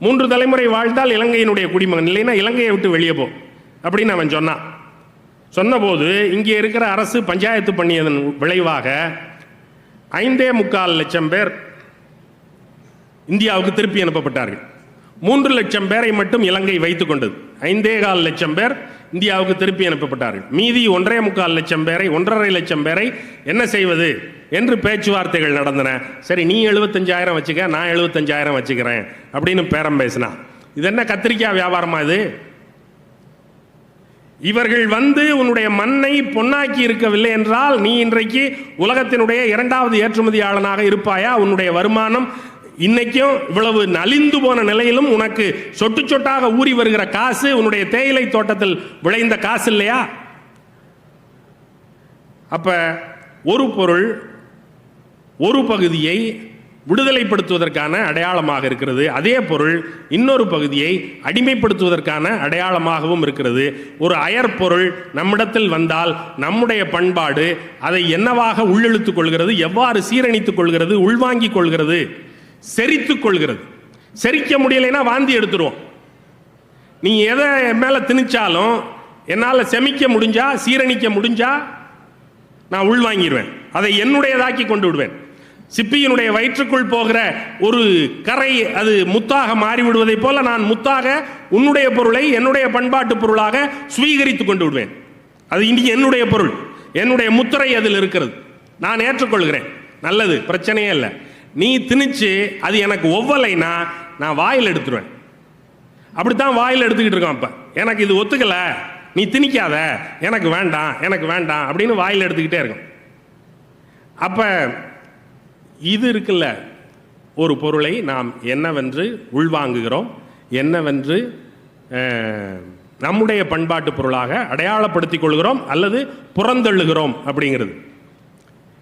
3 தலைமுறை வாழ்ந்தால் இலங்கையினுடைய குடிமகன், இல்லைன்னா இலங்கையை விட்டு வெளியே போ அப்படின்னு அவன் சொன்னான். சொன்னபோது இங்கே இருக்கிற அரசு பஞ்சாயத்து பண்ணியதன் விளைவாக 5.25 லட்சம் பேர் இந்தியாவுக்கு திருப்பி அனுப்பப்பட்டார்கள். 3 லட்சம் பேரை மட்டும் இலங்கை வைத்துக் கொண்டது. 5.25 லட்சம் பேர் இந்தியாவுக்கு திருப்பி அனுப்பப்பட்டார்கள். மீதி 1.25 லட்சம் பேரை, 1.5 லட்சம் பேரை என்ன செய்வது என்று பேச்சுவார்த்தைகள் நடந்தன. சரி, நீ 75,000 வச்சுக்க, நான் 75,000 வச்சுக்கிறேன் அப்படின்னு பேரம் பேசினா. இது என்ன கத்திரிக்காய் வியாபாரமா இது? இவர்கள் வந்து உன்னுடைய மண்ணை பொன்னாக்கி இருக்கவில்லை என்றால் நீ இன்றைக்கு உலகத்தினுடைய 2வது ஏற்றுமதியாளனாக இருப்பாயா? உன்னுடைய வருமானம் இன்னைக்கும் இவ்வளவு நலிந்து போன நிலையிலும் உனக்கு சொட்டு சொட்டாக ஊறி வருகிற காசு உன்னுடைய தேயிலை தோட்டத்தில் விளைந்த காசு இல்லையா? அப்ப ஒரு பொருள் ஒரு பகுதியை விடுதலைப்படுத்துவதற்கான அடையாளமாக இருக்கிறது. அதே பொருள் இன்னொரு பகுதியை அடிமைப்படுத்துவதற்கான அடையாளமாகவும் இருக்கிறது. ஒரு அயற்பொருள் நம்மிடத்தில் வந்தால் நம்முடைய பண்பாடு அதை என்னவாக உள்ளிழுத்துக் கொள்கிறது, எவ்வாறு சீரணித்துக் கொள்கிறது, உள்வாங்கிக் கொள்கிறது, செரித்துக் கொள்கிறது. செரிக்க முடியலைன்னா வாந்தி எடுத்துருவோம். நீ எதை மேல திணிச்சாலும் என்னால் செமிக்க முடிஞ்சா, சீரணிக்க முடிஞ்சா நான் உள்வாங்கிடுவேன், அதை என்னுடையதாக்கி கொண்டு விடுவேன். சிப்பியினுடைய வயிற்றுக்குள் போகிற ஒரு கரை அது முத்தாக மாறிவிடுவதை போல நான் முத்தாக உன்னுடைய பொருளை என்னுடைய பண்பாட்டு பொருளாக சுவீகரித்து கொண்டு விடுவேன். அது இனி என்னுடைய பொருள், என்னுடைய முத்திரை அதில் இருக்கிறது, நான் ஏற்றுக்கொள்கிறேன். நல்லது, பிரச்சனையே இல்லை. நீ திணிச்சு அது எனக்கு ஒவ்வலைன்னா நான் வாயில் எடுத்துருவேன். அப்படித்தான் வாயில் எடுத்துக்கிட்டு இருக்கோம். அப்ப எனக்கு இது ஒத்துக்கல, நீ திணிக்காத, எனக்கு வேண்டாம், எனக்கு வேண்டாம் அப்படின்னு வாயில் எடுத்துக்கிட்டே இருக்கும். அப்ப இது இருக்குல்ல, ஒரு பொருளை நாம் என்னவென்று உள்வாங்குகிறோம், என்னவென்று நம்முடைய பண்பாட்டு பொருளாக அடையாளப்படுத்திக் கொள்கிறோம் அல்லது புறந்தள்ளுகிறோம் அப்படிங்கிறது.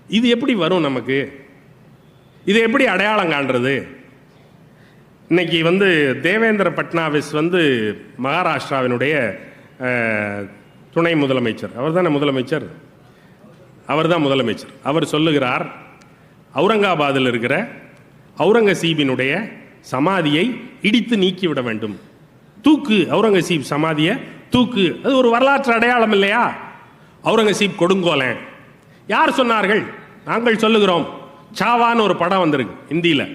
இது எப்படி வரும் நமக்கு? இதை எப்படி அடையாளம் காண்றது? இன்னைக்கு வந்து தேவேந்திர பட்னாவிஸ் வந்து மகாராஷ்டிராவினுடைய துணை முதலமைச்சர், அவர் தானே முதலமைச்சர், அவர் தான் முதலமைச்சர். அவர் சொல்லுகிறார், அவுரங்காபாத்தில் இருக்கிற அவுரங்கசீபினுடைய சமாதியை இடித்து நீக்கிவிட வேண்டும். தூக்கு, அவுரங்கசீப் சமாதியை தூக்கு. அது ஒரு வரலாற்று அடையாளம் இல்லையா? அவுரங்கசீப் கொடுங்கோலன். யார் சொன்னார்கள்? நாங்கள் சொல்லுகிறோம். சாவான்னு ஒரு படம் வந்திருக்கு ஹிந்தியில்.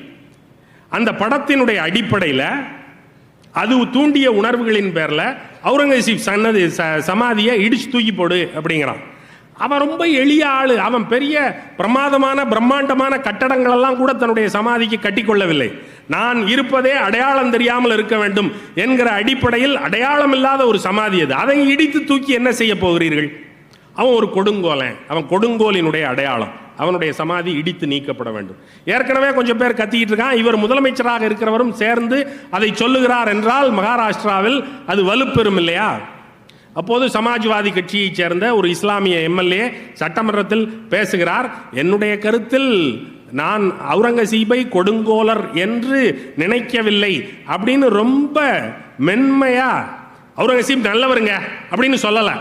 அந்த படத்தினுடைய அடிப்படையில் அது தூண்டிய உணர்வுகளின் பேரில் அவுரங்கசீப் சமாதியை இடிச்சு தூக்கி போடு அப்படிங்கிறான். அவன் ரொம்ப எளிய ஆளு. அவன் பெரிய பிரமாதமான பிரம்மாண்டமான கட்டடங்கள் எல்லாம் கூட தன்னுடைய சமாதிக்கு கட்டிக்கொள்ளவில்லை. நான் இருப்பதே அடையாளம் தெரியாமல் இருக்க வேண்டும் என்கிற அடிப்படையில் அடையாளம் இல்லாத ஒரு சமாதி அது. அதை இடித்து தூக்கி என்ன செய்ய போகிறீர்கள்? அவன் ஒரு கொடுங்கோலன். அவன் கொடுங்கோலினுடைய அடையாளம். அவனுடைய சமாதி இடித்து நீக்கப்பட வேண்டும். ஏற்கனவே கொஞ்சம் பேர் கத்திக்கிட்டு இருக்கான். இவர் முதலமைச்சராக இருக்கிறவரும் சேர்ந்து அதை சொல்லுகிறார் என்றால் மகாராஷ்டிராவில் அது வலுப்பெறும் இல்லையா? அப்போது சமாஜ்வாதி கட்சியைச் சேர்ந்த ஒரு இஸ்லாமிய எம்எல்ஏ சட்டமன்றத்தில் பேசுகிறார். என்னுடைய கருத்தில் நான் அவுரங்கசீபை கொடுங்கோலர் என்று நினைக்கவில்லை அப்படின்னு ரொம்ப மென்மையா, அவுரங்கசீப் நல்லவருங்க அப்படின்னு சொல்லல,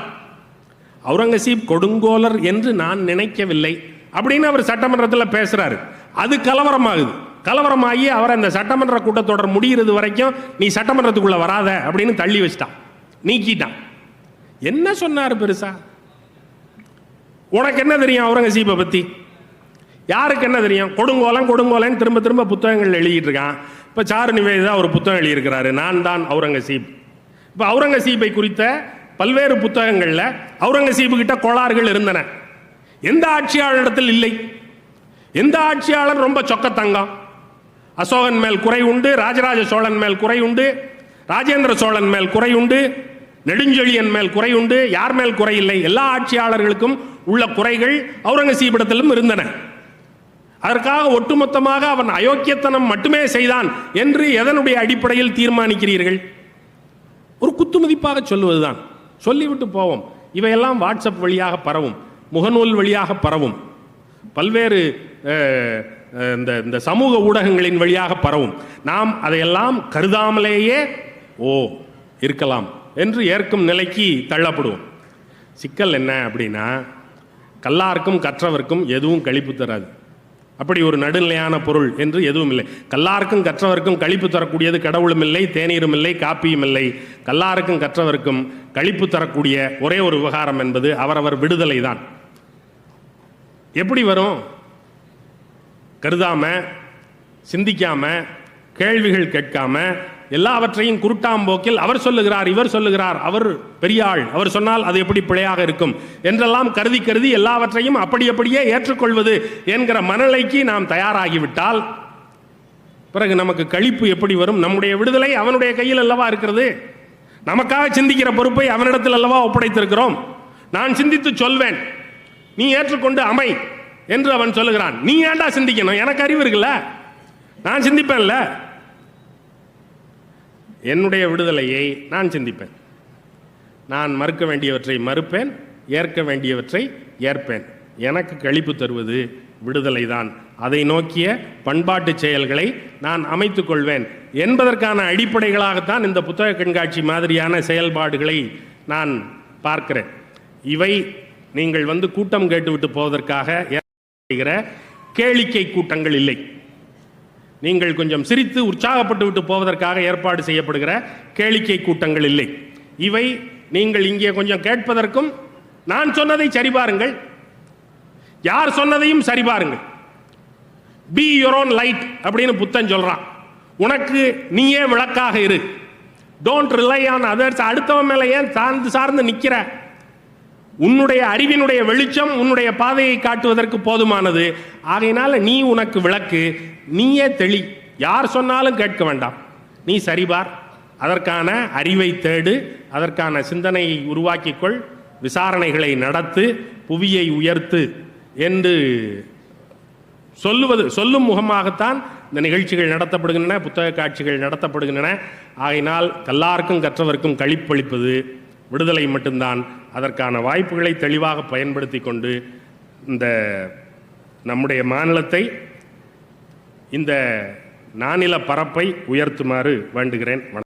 அவுரங்கசீப் கொடுங்கோலர் என்று நான் நினைக்கவில்லை அப்படின்னு அவர் சட்டமன்றத்தில் பேசுறாரு. அது கலவரமாகுது. கலவரமாகி அவர் அந்த சட்டமன்ற கூட்டத்தொடர் முடிகிறது வரைக்கும் நீ சட்டமன்றத்துக்குள்ள வராத அப்படின்னு தள்ளி வச்சிட்டான், நீக்கிட்டான். என்ன சொன்னார் பெருசா? உனக்கு என்ன தெரியும் அவுரங்கசீப்பை பத்தி? யாருக்கு என்ன தெரியும்? கொடுங்கோலன் கொடுங்கோலன் திரும்ப திரும்ப புத்தகங்கள் எழுதிட்டு இருக்கான். இப்ப சாரு நிவேதிதா ஒரு புத்தகம் எழுதியிருக்கிறாரு, நான் தான் அவுரங்கசீப். இப்ப அவுரங்கசீப்பை குறித்த பல்வேறு புத்தகங்கள்ல அவுரங்கசீபு கிட்ட கோளாறுகள் இருந்தன. எந்த ஆட்சியாளரிடத்தில் இல்லை. எந்த ஆட்சியாளர் ரொம்ப சொக்கத்தங்கம்? அசோகன் மேல் குறை உண்டு, ராஜராஜ சோழன் மேல் குறை உண்டு, ராஜேந்திர சோழன் மேல் குறை உண்டு, நெடுஞ்செழியன் மேல் குறை உண்டு. யார் மேல் குறை இல்லை? எல்லா ஆட்சியாளர்களுக்கும் உள்ள குறைகள் அவுரங்கசீபிடத்திலும் இருந்தன. அதற்காக ஒட்டுமொத்தமாக அவன் அயோக்கியத்தனம் மட்டுமே செய்தான் என்று எதனுடைய அடிப்படையில் தீர்மானிக்கிறீர்கள்? ஒரு குத்துமதிப்பாக சொல்லுவதுதான். சொல்லிவிட்டு போவோம். இவையெல்லாம் வாட்ஸ்அப் வழியாக பரவும், முகநூல் வழியாக பரவும், பல்வேறு இந்த சமூக ஊடகங்களின் வழியாக பரவும். நாம் அதையெல்லாம் கருதாமலேயே இருக்கலாம் என்று ஏற்கும் நிலைக்கு தள்ளப்படுவோம். சிக்கல் என்ன அப்படின்னா, கல்லாருக்கும் கற்றவர்க்கும் எதுவும் களிப்பு தராது. அப்படி ஒரு நடுநிலையான பொருள் என்று எதுவும் இல்லை. கல்லாருக்கும் கற்றவர்க்கும் களிப்பு தரக்கூடியது கடவுளும் இல்லை, தேநீரும் இல்லை, காப்பியும் இல்லை. கல்லாருக்கும் கற்றவர்க்கும் களிப்பு தரக்கூடிய ஒரே ஒரு விவகாரம் என்பது அவரவர் விடுதலை தான். எப்படி வரும்? கருதாம, சிந்திக்காம, கேள்விகள் கேட்காம, எல்லாவற்றையும் குருட்டாம்போக்கில் அவர் சொல்லுகிறார், இவர் சொல்லுகிறார், அவர் பெரியாள், அவர் சொன்னால் அது எப்படி பிழையாக இருக்கும் என்றெல்லாம் கருதி கருதி எல்லாவற்றையும் அப்படியே ஏற்றுக்கொள்வது என்கிற மனநிலைக்கு நாம் தயாராகிவிட்டால் பிறகு நமக்கு களிப்பு எப்படி வரும்? நம்முடைய விடுதலை அவனுடைய கையில் அல்லவா இருக்கிறது. நமக்காக சிந்திக்கிற பொறுப்பை அவனிடத்தில் அல்லவா ஒப்படைத்திருக்கிறோம். நான் சிந்தித்து சொல்வேன், நீ ஏற்றுக்கொண்டு அமை என்று அவன் சொல்லுகிறான். நீ ஏண்டா சிந்திக்கணும்? எனக்கு அறிவு இருக்குல்ல, நான் சிந்திப்பேன்ல. என்னுடைய விடுதலையை நான் சிந்திப்பேன். நான் மறுக்க வேண்டியவற்றை மறுப்பேன், ஏற்க வேண்டியவற்றை ஏற்பேன். எனக்கு களிப்பு தருவது விடுதலை தான். அதை நோக்கிய பண்பாட்டு செயல்களை நான் அமைத்துக் கொள்வேன் என்பதற்கான அடிப்படைகளாகத்தான் இந்த புத்தக கண்காட்சி மாதிரியான செயல்பாடுகளை நான் பார்க்கிறேன். இவை நீங்கள் கூட்டம் கேட்டுவிட்டு போவதற்காக ஏற்படுகிற கேளிக்கை கூட்டங்கள் இல்லை. நீங்கள் கொஞ்சம் சிரித்து உற்சாகப்பட்டு விட்டு போவதற்காக ஏற்பாடு செய்யப்படுகிற கேளிக்கை கூட்டங்கள் இல்லை. இவை நீங்கள் இங்கே கொஞ்சம் கேட்பதற்கும், நான் சொன்னதை சரிபாருங்கள், யார் சொன்னதையும் சரிபாருங்கள். பி யுவர் ஓன் லைட் அப்படின்னு புத்தன் சொல்றான். உனக்கு நீயே விளக்காக இரு. Don't rely on others. அடுத்தவன் மேல ஏன் சார்ந்து நிற்கிற? உன்னுடைய அறிவினுடைய வெளிச்சம் உன்னுடைய பாதையை காட்டுவதற்கு போதுமானது. ஆகையினால நீ உனக்கு விளக்கு, நீயே தெளி. யார் சொன்னாலும் கேட்க வேண்டாம், நீ சரிபார், அதற்கான அறிவை தேடு, அதற்கான சிந்தனையை உருவாக்கிக்கொள், விசாரணைகளை நடத்து, புவியை உயர்த்து என்று சொல்லும் முகமாகத்தான் இந்த நிகழ்ச்சிகள் நடத்தப்படுகின்றன, புத்தக காட்சிகள் நடத்தப்படுகின்றன. ஆகையினால் கல்லாருக்கும் கற்றவர்க்கும் களிப்பளிப்பது விடுதலை மட்டும்தான். அதற்கான வாய்ப்புகளை தெளிவாக பயன்படுத்தி கொண்டு இந்த நம்முடைய மாநிலத்தை, இந்த நானில பரப்பை உயர்த்துமாறு வேண்டுகிறேன்.